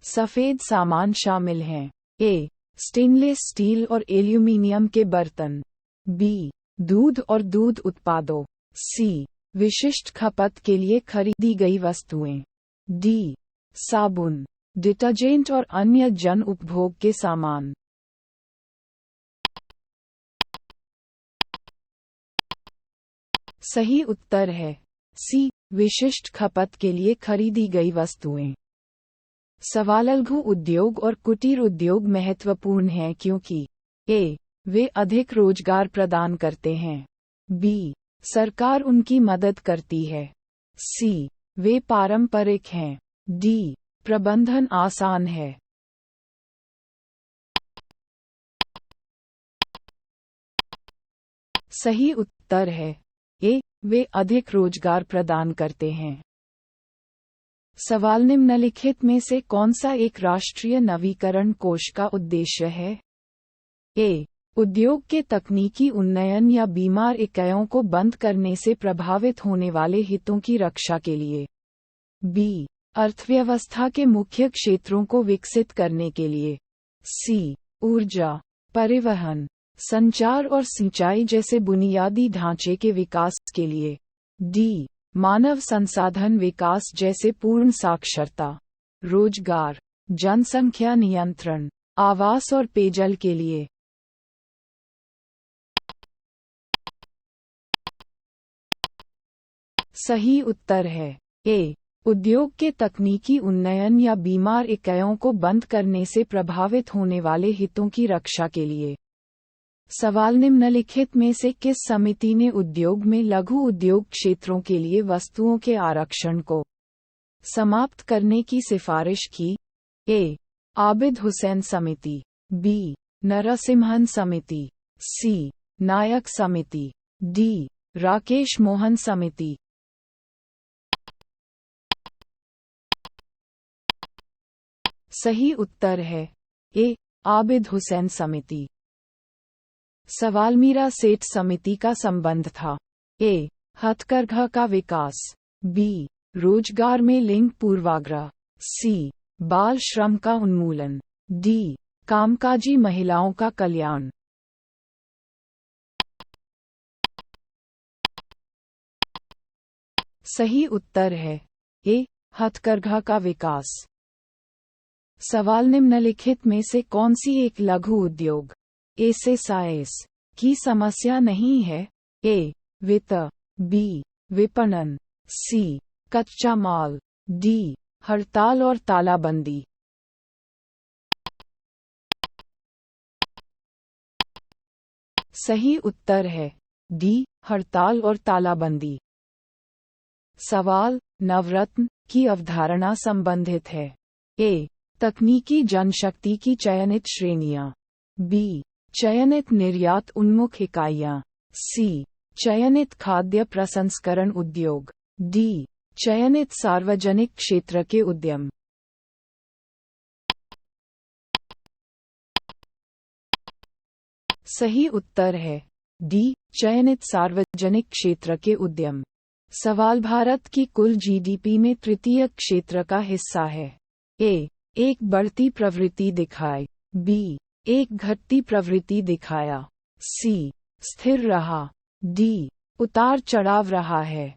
सफेद सामान शामिल हैं। ए. स्टेनलेस स्टील और एल्यूमीनियम के बर्तन। बी. दूध और दूध उत्पादों। सी. विशिष्ट खपत के लिए खरीदी गई वस्तुएं। डी. साबुन, डिटर्जेंट और अन्य जन उपभोग के सामान। सही उत्तर है सी. विशिष्ट खपत के लिए खरीदी गई वस्तुएं। सवाल लघु उद्योग और कुटीर उद्योग महत्वपूर्ण हैं क्योंकि ए. वे अधिक रोजगार प्रदान करते हैं। बी. सरकार उनकी मदद करती है। सी. वे पारंपरिक हैं। डी. प्रबंधन आसान है। सही उत्तर है ए. वे अधिक रोजगार प्रदान करते हैं। सवाल निम्नलिखित में से कौन सा एक राष्ट्रीय नवीकरण कोष का उद्देश्य है? ए. उद्योग के तकनीकी उन्नयन या बीमार इकाइयों को बंद करने से प्रभावित होने वाले हितों की रक्षा के लिए। बी. अर्थव्यवस्था के मुख्य क्षेत्रों को विकसित करने के लिए। सी. ऊर्जा, परिवहन, संचार और सिंचाई जैसे बुनियादी ढांचे के विकास के लिए। डी. मानव संसाधन विकास जैसे पूर्ण साक्षरता, रोजगार, जनसंख्या नियंत्रण, आवास और पेयजल के लिए। सही उत्तर है ए. उद्योग के तकनीकी उन्नयन या बीमार इकाइयों को बंद करने से प्रभावित होने वाले हितों की रक्षा के लिए। सवाल निम्नलिखित में से किस समिति ने उद्योग में लघु उद्योग क्षेत्रों के लिए वस्तुओं के आरक्षण को समाप्त करने की सिफारिश की? ए. आबिद हुसैन समिति। बी. नरसिम्हन समिति। सी. नायक समिति। डी. राकेश मोहन समिति। सही उत्तर है ए. आबिद हुसैन समिति। सवाल मीरा सेठ समिति का संबंध था। ए. हथकरघा का विकास। बी. रोजगार में लिंग पूर्वाग्रह। सी. बाल श्रम का उन्मूलन। डी. कामकाजी महिलाओं का कल्याण। सही उत्तर है ए. हथकरघा का विकास। सवाल निम्नलिखित में से कौन सी एक लघु उद्योग एसएसआईएस की समस्या नहीं है? ए. वित्त। बी. विपणन। सी. कच्चा माल। डी. हड़ताल और तालाबंदी। सही उत्तर है डी. हड़ताल और तालाबंदी। सवाल नवरत्न की अवधारणा संबंधित है। ए. तकनीकी जनशक्ति की चयनित श्रेणियां। बी. चयनित निर्यात उन्मुख इकाइयां। सी. चयनित खाद्य प्रसंस्करण उद्योग। डी. चयनित सार्वजनिक क्षेत्र के उद्यम। सही उत्तर है डी. चयनित सार्वजनिक क्षेत्र के उद्यम। सवाल भारत की कुल जीडीपी में तृतीय क्षेत्र का हिस्सा है। ए. एक बढ़ती प्रवृत्ति दिखाई। बी. एक घटती प्रवृत्ति दिखाया। सी. स्थिर रहा। डी. उतार चढ़ाव रहा है।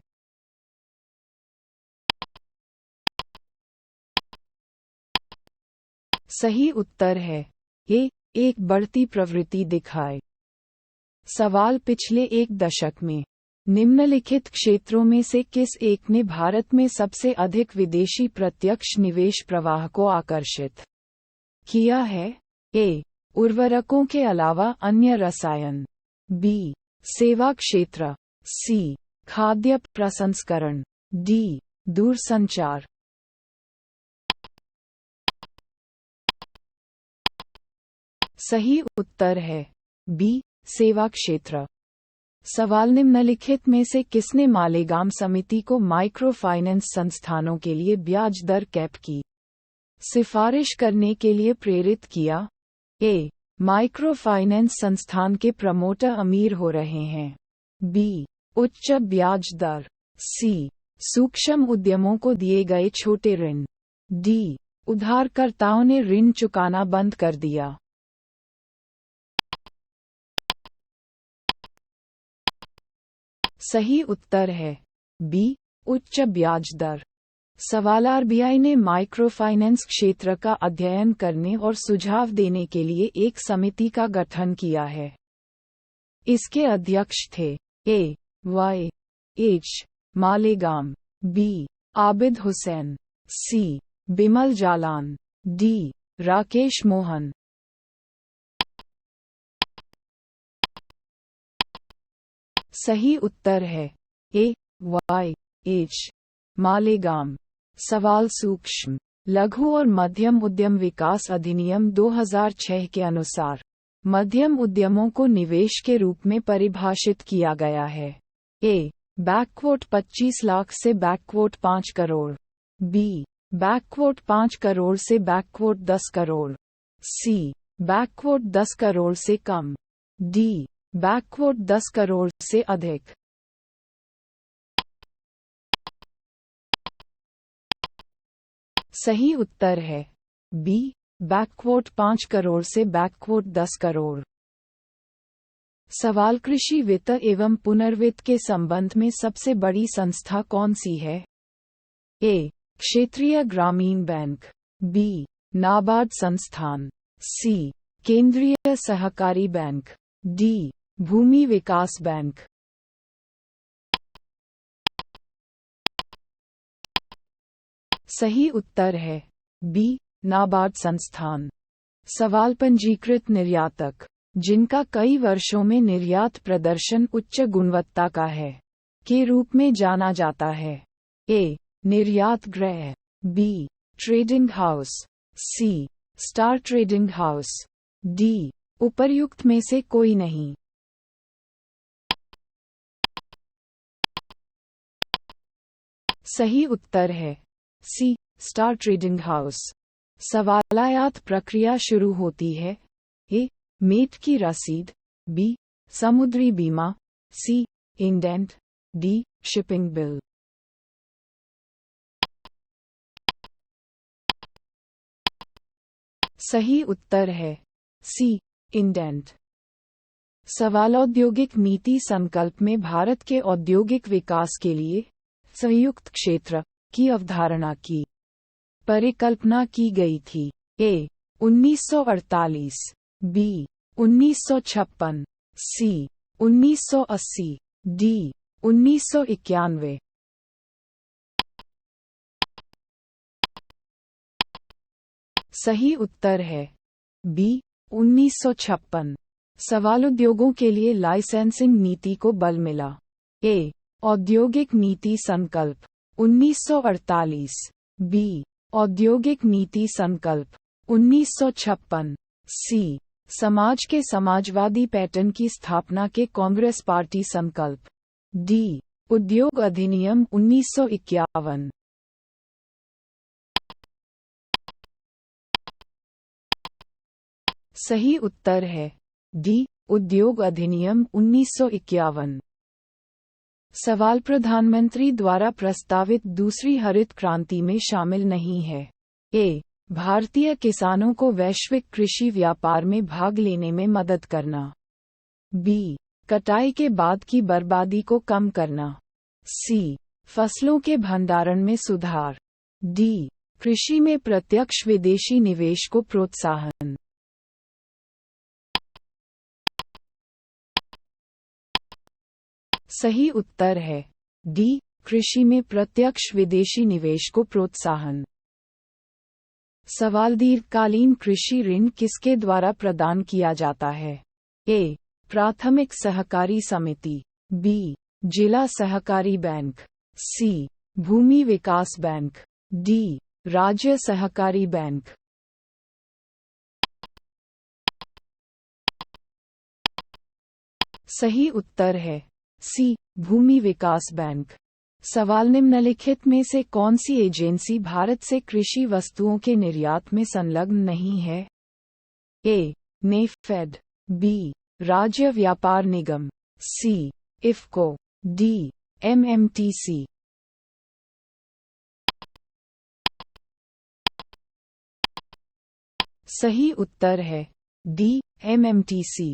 सही उत्तर है ए. एक बढ़ती प्रवृत्ति दिखाए। सवाल पिछले एक दशक में निम्नलिखित क्षेत्रों में से किस एक ने भारत में सबसे अधिक विदेशी प्रत्यक्ष निवेश प्रवाह को आकर्षित किया है? ए. उर्वरकों के अलावा अन्य रसायन। बी. सेवा क्षेत्र। सी. खाद्य प्रसंस्करण। डी. दूरसंचार। सही उत्तर है बी, सेवा क्षेत्र। सवाल निम्नलिखित में से किसने मालेगाम समिति को माइक्रो फाइनेंस संस्थानों के लिए ब्याज दर कैप की सिफारिश करने के लिए प्रेरित किया? ए, माइक्रो फाइनेंस संस्थान के प्रमोटर अमीर हो रहे हैं। बी, उच्च ब्याज दर। सी, सूक्ष्म उद्यमों को दिए गए छोटे ऋण। डी, उधारकर्ताओं ने ऋण चुकाना बंद कर दिया। सही उत्तर है बी, उच्च ब्याज दर। सवाल आरबीआई ने माइक्रो फाइनेंस क्षेत्र का अध्ययन करने और सुझाव देने के लिए एक समिति का गठन किया है। इसके अध्यक्ष थे A, Y H Malegam, B, Abid Hussain, C, Bimal Jalan, D, Rakesh Mohan. सही उत्तर है ए, वाई एच मालेगाम। सवाल सूक्ष्म, लघु और मध्यम उद्यम विकास अधिनियम 2006 के अनुसार मध्यम उद्यमों को निवेश के रूप में परिभाषित किया गया है। ए, बैकवोट 25 लाख से बैकवोट 5 करोड़। बी, बैकवोट 5 करोड़ से बैकवोट 10 करोड़। सी, बैकवोट 10 करोड़ से कम। डी, बैकवोट 10 करोड़ से अधिक। सही उत्तर है बी, बैकवोट 5 करोड़ से बैकवोट 10 करोड़। सवाल कृषि वित्त एवं पुनर्वित्त के संबंध में सबसे बड़ी संस्था कौन सी है? ए, क्षेत्रीय ग्रामीण बैंक। बी, नाबार्ड संस्थान। सी, केंद्रीय सहकारी बैंक। डी, भूमि विकास बैंक। सही उत्तर है बी, नाबार्ड संस्थान। सवाल पंजीकृत निर्यातक जिनका कई वर्षों में निर्यात प्रदर्शन उच्च गुणवत्ता का है के रूप में जाना जाता है? ए, निर्यात गृह। B, trading house. C, star trading house. D, उपर्युक्त में से कोई नहीं। सही उत्तर है सी, स्टार ट्रेडिंग हाउस। सवाल आयात प्रक्रिया शुरू होती है? ए, मेट की रसीद। बी, समुद्री बीमा। सी, इंडेंट। D, shipping bill. सही उत्तर है सी, इंडेंट। सवाल औद्योगिक नीति संकल्प में भारत के औद्योगिक विकास के लिए संयुक्त क्षेत्र की अवधारणा की परिकल्पना की गई थी? ए, 1948। बी, 1956। सी, 1980। डी, 1991। सही उत्तर है बी, 1956। सवाल उद्योगों के लिए लाइसेंसिंग नीति को बल मिला? ए, औद्योगिक नीति संकल्प 1948। बी, औद्योगिक नीति संकल्प 1956। सी, समाज के समाजवादी पैटर्न की स्थापना के कांग्रेस पार्टी संकल्प। डी, उद्योग अधिनियम 1951। सही उत्तर है डी, उद्योग अधिनियम 1951। सवाल प्रधानमंत्री द्वारा प्रस्तावित दूसरी हरित क्रांति में शामिल नहीं है? ए, भारतीय किसानों को वैश्विक कृषि व्यापार में भाग लेने में मदद करना। बी, कटाई के बाद की बर्बादी को कम करना। सी, फसलों के भंडारण में सुधार। डी, कृषि में प्रत्यक्ष विदेशी निवेश को प्रोत्साहन। सही उत्तर है डी, कृषि में प्रत्यक्ष विदेशी निवेश को प्रोत्साहन। सवाल दीर्घकालीन कृषि ऋण किसके द्वारा प्रदान किया जाता है? ए, प्राथमिक सहकारी समिति। बी, जिला सहकारी बैंक। सी, भूमि विकास बैंक, डी राज्य सहकारी बैंक। सही उत्तर है सी भूमि विकास बैंक। सवाल निम्नलिखित में से कौन सी एजेंसी भारत से कृषि वस्तुओं के निर्यात में संलग्न नहीं है? ए नेफेड, बी राज्य व्यापार निगम, सी इफको, डी एमएमटीसी। सही उत्तर है डी एमएमटीसी।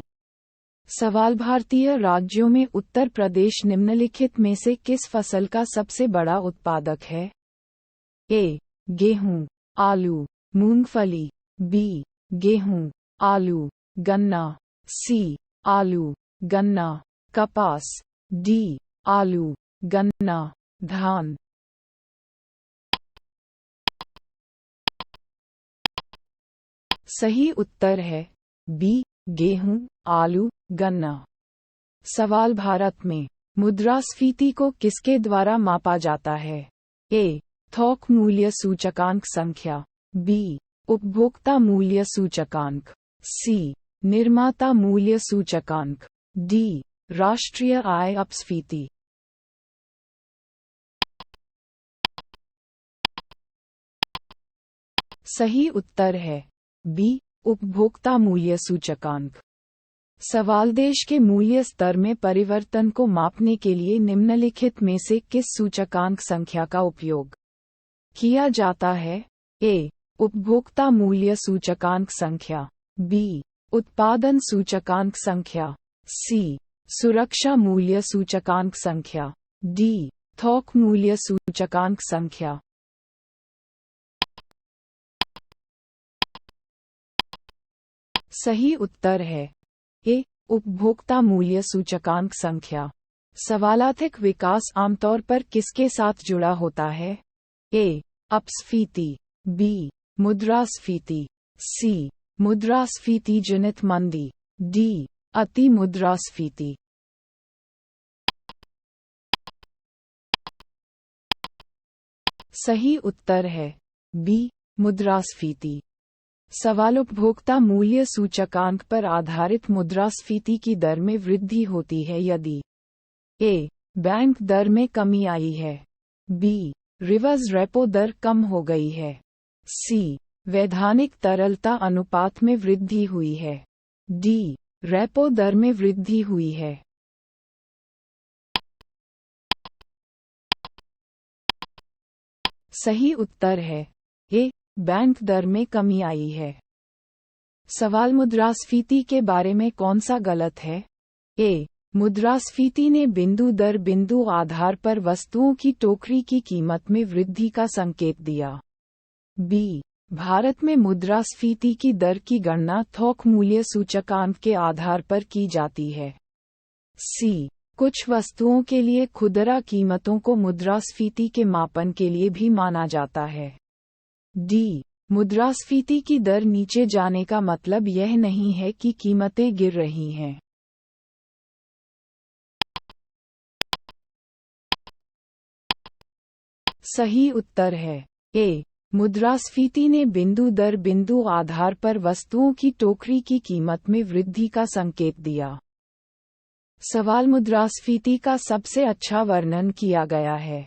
सवाल भारतीय राज्यों में उत्तर प्रदेश निम्नलिखित में से किस फसल का सबसे बड़ा उत्पादक है? ए गेहूं, आलू, मूंगफली, बी गेहूं, आलू, गन्ना, सी आलू, गन्ना, कपास, डी आलू, गन्ना, धान। सही उत्तर है बी गेहूं, आलू, गन्ना। सवाल भारत में मुद्रास्फीति को किसके द्वारा मापा जाता है? ए थोक मूल्य सूचकांक संख्या, बी उपभोक्ता मूल्य सूचकांक, सी निर्माता मूल्य सूचकांक, डी राष्ट्रीय आय अपस्फीति। सही उत्तर है बी उपभोक्ता मूल्य सूचकांक। सवाल देश के मूल्य स्तर में परिवर्तन को मापने के लिए निम्नलिखित में से किस सूचकांक संख्या का उपयोग किया जाता है? ए उपभोक्ता मूल्य सूचकांक संख्या, बी उत्पादन सूचकांक संख्या, सी सुरक्षा मूल्य सूचकांक संख्या, डी थोक मूल्य सूचकांक संख्या। सही उत्तर है ए उपभोक्ता मूल्य सूचकांक संख्या। सवालार्थिक विकास आमतौर पर किसके साथ जुड़ा होता है? ए अपस्फीति, बी मुद्रास्फीति, सी मुद्रास्फीति जनित मंदी, डी अति मुद्रास्फीति। सही उत्तर है बी मुद्रास्फीति। सवाल उपभोक्ता मूल्य सूचकांक पर आधारित मुद्रास्फीति की दर में वृद्धि होती है यदि ए बैंक दर में कमी आई है, बी रिवर्स रेपो दर कम हो गई है, सी वैधानिक तरलता अनुपात में वृद्धि हुई है, डी रेपो दर में वृद्धि हुई है। सही उत्तर है ए बैंक दर में कमी आई है। सवाल मुद्रास्फीति के बारे में कौन सा गलत है? ए मुद्रास्फीति ने बिंदु दर बिंदु आधार पर वस्तुओं की टोकरी की कीमत में वृद्धि का संकेत दिया, बी भारत में मुद्रास्फीति की दर की गणना थोक मूल्य सूचकांक के आधार पर की जाती है, सी कुछ वस्तुओं के लिए खुदरा कीमतों को मुद्रास्फीति के मापन के लिए भी माना जाता है, डी मुद्रास्फीति की दर नीचे जाने का मतलब यह नहीं है कि कीमतें गिर रही हैं। सही उत्तर है ए मुद्रास्फीति ने बिंदु दर बिंदु आधार पर वस्तुओं की टोकरी की कीमत में वृद्धि का संकेत दिया। सवाल मुद्रास्फीति का सबसे अच्छा वर्णन किया गया है?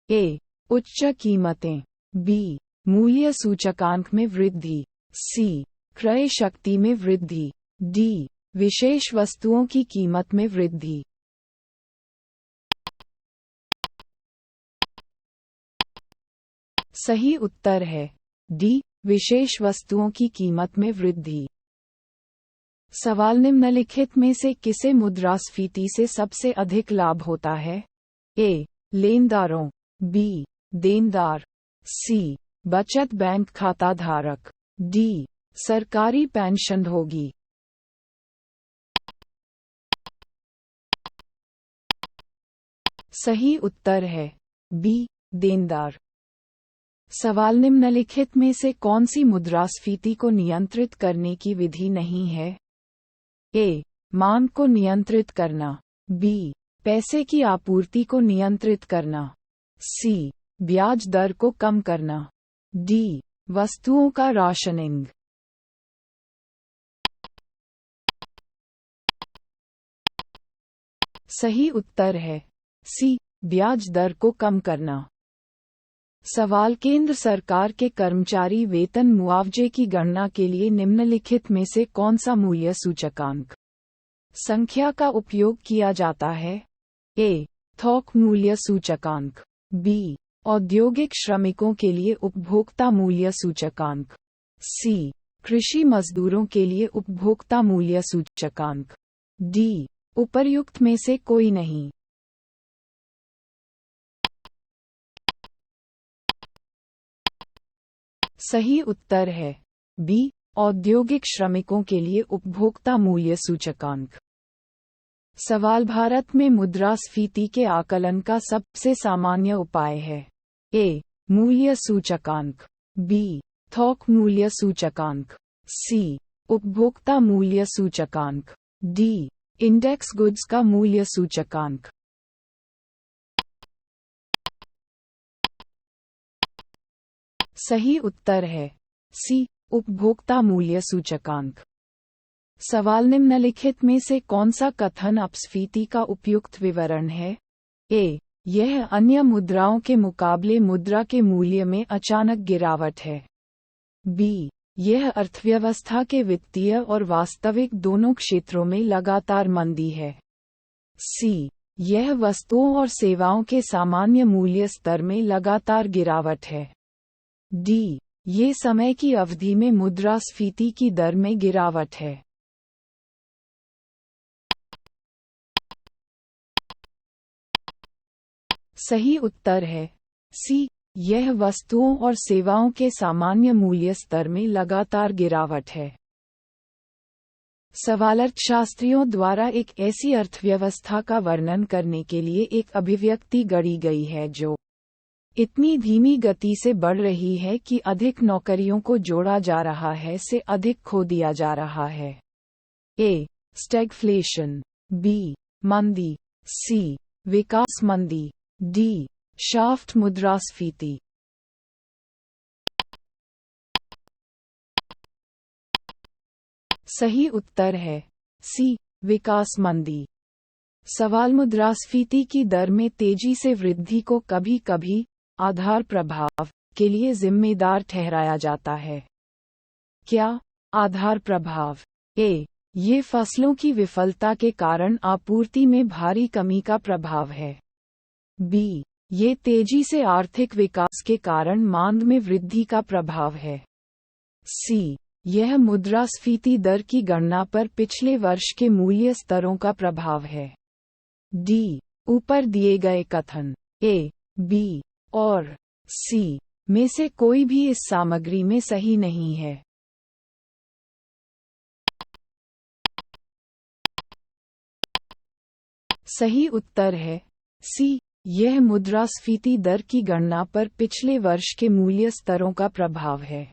ए उच्च कीमतें, बी मूल्य सूचकांक में वृद्धि, सी क्रय शक्ति में वृद्धि, डी विशेष वस्तुओं की कीमत में वृद्धि। सही उत्तर है डी विशेष वस्तुओं की कीमत में वृद्धि। सवाल निम्नलिखित में से किसे मुद्रास्फीति से सबसे अधिक लाभ होता है? ए लेनदारों, बी देनदार, सी बचत बैंक खाता धारक, डी सरकारी पेंशनभोगी। सही उत्तर है बी देनदार। सवाल निम्नलिखित में से कौन सी मुद्रास्फीति को नियंत्रित करने की विधि नहीं है? ए मांग को नियंत्रित करना, बी पैसे की आपूर्ति को नियंत्रित करना, सी ब्याज दर को कम करना। डी. वस्तुओं का राशनिंग। सही उत्तर है सी. ब्याज दर को कम करना। सवाल केंद्र सरकार के कर्मचारी वेतन मुआवजे की गणना के लिए निम्नलिखित में से कौन सा मूल्य सूचकांक संख्या का उपयोग किया जाता है? ए. थोक मूल्य सूचकांक। बी. औद्योगिक श्रमिकों के लिए उपभोक्ता मूल्य सूचकांक। सी. कृषि मजदूरों के लिए उपभोक्ता मूल्य सूचकांक। डी. उपर्युक्त में से कोई नहीं। सही उत्तर है बी. औद्योगिक श्रमिकों के लिए उपभोक्ता मूल्य सूचकांक। सवाल भारत में मुद्रास्फीति के आकलन का सबसे सामान्य उपाय है? ए. मूल्य सूचकांक। बी. थोक मूल्य सूचकांक। सी. उपभोक्ता मूल्य सूचकांक। डी. इंडेक्स गुड्स का मूल्य सूचकांक। सही उत्तर है सी. उपभोक्ता मूल्य सूचकांक। सवाल निम्नलिखित में से कौन सा कथन अपस्फीति का उपयुक्त विवरण है? ए. यह अन्य मुद्राओं के मुकाबले मुद्रा के मूल्य में अचानक गिरावट है। बी. यह अर्थव्यवस्था के वित्तीय और वास्तविक दोनों क्षेत्रों में लगातार मंदी है। सी. यह वस्तुओं और सेवाओं के सामान्य मूल्य स्तर में लगातार गिरावट है। डी. ये समय की अवधि में मुद्रास्फीति की दर में गिरावट है। सही उत्तर है सी. यह वस्तुओं और सेवाओं के सामान्य मूल्य स्तर में लगातार गिरावट है। सवाल अर्थशास्त्रियों द्वारा एक ऐसी अर्थव्यवस्था का वर्णन करने के लिए एक अभिव्यक्ति गढ़ी गई है जो इतनी धीमी गति से बढ़ रही है कि अधिक नौकरियों को जोड़ा जा रहा है से अधिक खो दिया जा रहा है। ए. स्टैगफ्लेशन। बी. मंदी। सी. विकास मंदी। डी. शाफ्ट मुद्रास्फीति। सही उत्तर है सी. विकास मंदी। सवाल मुद्रास्फीति की दर में तेजी से वृद्धि को कभी कभी आधार प्रभाव के लिए जिम्मेदार ठहराया जाता है। क्या आधार प्रभाव? ए. ये फसलों की विफलता के कारण आपूर्ति में भारी कमी का प्रभाव है। बी. ये तेजी से आर्थिक विकास के कारण मांग में वृद्धि का प्रभाव है। सी. यह मुद्रास्फीति दर की गणना पर पिछले वर्ष के मूल्य स्तरों का प्रभाव है। डी. ऊपर दिए गए कथन ए, बी और सी में से कोई भी इस सामग्री में सही नहीं है। सही उत्तर है सी. यह मुद्रास्फीति दर की गणना पर पिछले वर्ष के मूल्य स्तरों का प्रभाव है।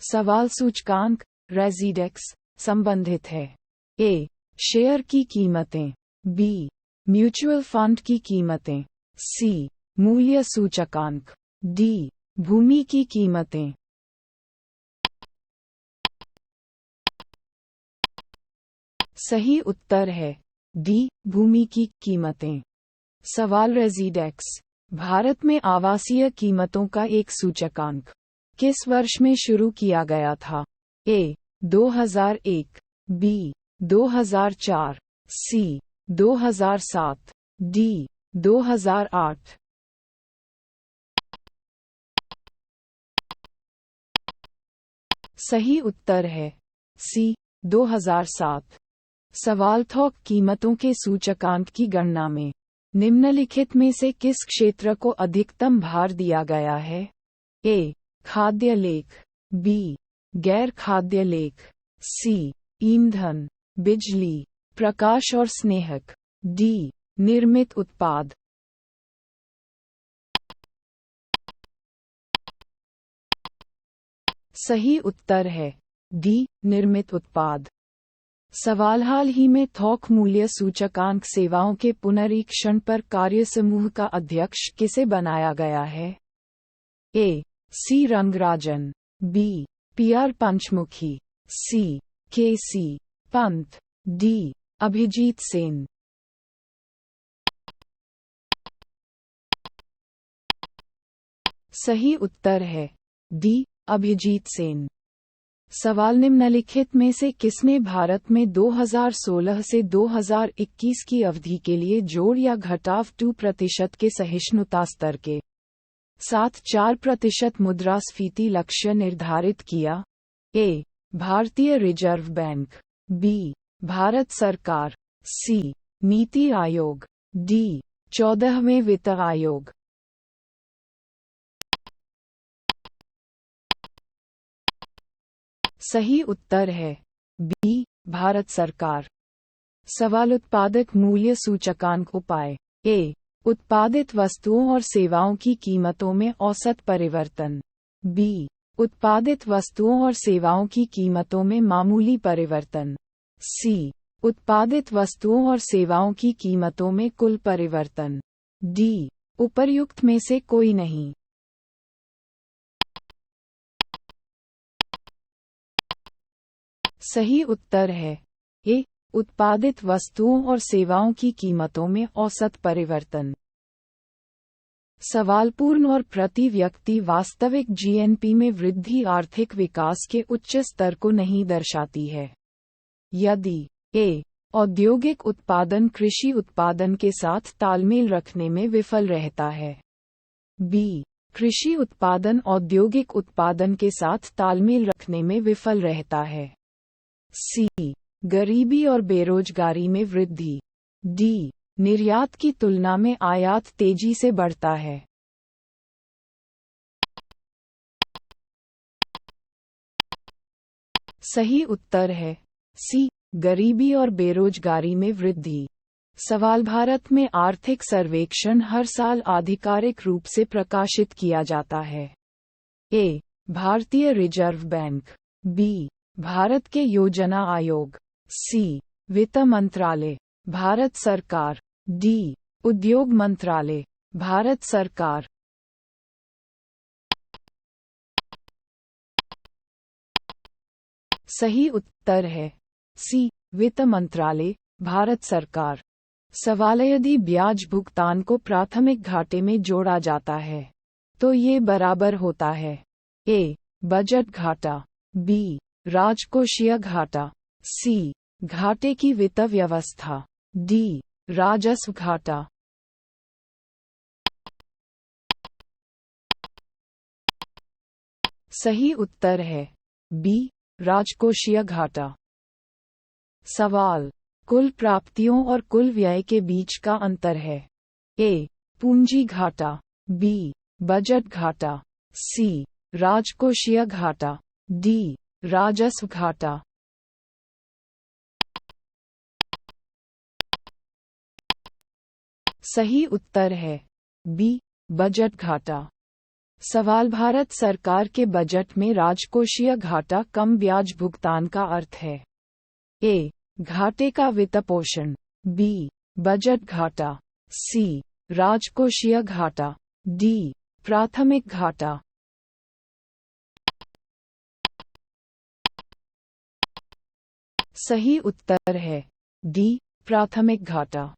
सवाल सूचकांक रेजिडेक्स संबंधित है। ए. शेयर की कीमतें। बी. म्यूचुअल फंड की कीमतें। सी. मूल्य सूचकांक। डी. भूमि की कीमतें। सही उत्तर है डी. भूमि की कीमतें। सवाल रेजिडेक्स भारत में आवासीय कीमतों का एक सूचकांक किस वर्ष में शुरू किया गया था? ए. 2001। बी. 2004। सी. 2007। डी. 2008। सही उत्तर है सी. 2007। सवाल थोक कीमतों के सूचकांक की गणना में निम्नलिखित में से किस क्षेत्र को अधिकतम भार दिया गया है? ए. खाद्य लेख। बी. गैर खाद्य लेख। सी. ईंधन, बिजली, प्रकाश और स्नेहक। डी. निर्मित उत्पाद। सही उत्तर है डी. निर्मित उत्पाद। सवाल हाल ही में थोक मूल्य सूचकांक सेवाओं के पुनरीक्षण पर कार्य समूह का अध्यक्ष किसे बनाया गया है? ए. सी रंगराजन, बी. पी.आर. पंचमुखी, सी. के.सी. पंत, डी. अभिजीत सेन। सही उत्तर है डी. अभिजीत सेन। सवाल निम्नलिखित में से किसने भारत में 2016 से 2021 की अवधि के लिए जोड़ या घटाव 2% के सहिष्णुता स्तर के साथ 4% मुद्रास्फीति लक्ष्य निर्धारित किया? ए. भारतीय रिजर्व बैंक, बी. भारत सरकार, सी. नीति आयोग, डी. 14वें वित्त आयोग। सही उत्तर है बी. भारत सरकार। सवाल उत्पादक मूल्य सूचकांक उपाय। ए. उत्पादित वस्तुओं और सेवाओं की कीमतों में औसत परिवर्तन, बी. उत्पादित वस्तुओं और सेवाओं की कीमतों में मामूली परिवर्तन, सी. उत्पादित वस्तुओं और सेवाओं की कीमतों में कुल परिवर्तन, डी. उपर्युक्त में से कोई नहीं। सही उत्तर है ए. उत्पादित वस्तुओं और सेवाओं की कीमतों में औसत परिवर्तन। सवाल पूर्ण और प्रति व्यक्ति वास्तविक जीएनपी में वृद्धि आर्थिक विकास के उच्च स्तर को नहीं दर्शाती है यदि ए. औद्योगिक उत्पादन कृषि उत्पादन के साथ तालमेल रखने में विफल रहता है, बी. कृषि उत्पादन औद्योगिक उत्पादन के साथ तालमेल रखने में विफल रहता है, सी. गरीबी और बेरोजगारी में वृद्धि, डी. निर्यात की तुलना में आयात तेजी से बढ़ता है। सही उत्तर है सी. गरीबी और बेरोजगारी में वृद्धि। सवाल भारत में आर्थिक सर्वेक्षण हर साल आधिकारिक रूप से प्रकाशित किया जाता है? ए. भारतीय रिजर्व बैंक, बी. भारत के योजना आयोग, सी. वित्त मंत्रालय, भारत सरकार, डी. उद्योग मंत्रालय, भारत सरकार। सही उत्तर है सी. वित्त मंत्रालय, भारत सरकार। सवाल यदि ब्याज भुगतान को प्राथमिक घाटे में जोड़ा जाता है तो ये बराबर होता है? ए. बजट घाटा, बी. राजकोषीय घाटा, सी. घाटे की वित्त व्यवस्था, डी. राजस्व घाटा। सही उत्तर है बी. राजकोषीय घाटा। सवाल कुल प्राप्तियों और कुल व्यय के बीच का अंतर है? ए. पूंजी घाटा, बी. बजट घाटा, सी. राजकोषीय घाटा, डी. राजस्व घाटा। सही उत्तर है बी. बजट घाटा। सवाल भारत सरकार के बजट में राजकोषीय घाटा कम ब्याज भुगतान का अर्थ है? ए. घाटे का वित्तपोषण, बी. बजट घाटा, सी. राजकोषीय घाटा, डी. प्राथमिक घाटा। सही उत्तर है डी. प्राथमिक घाटा।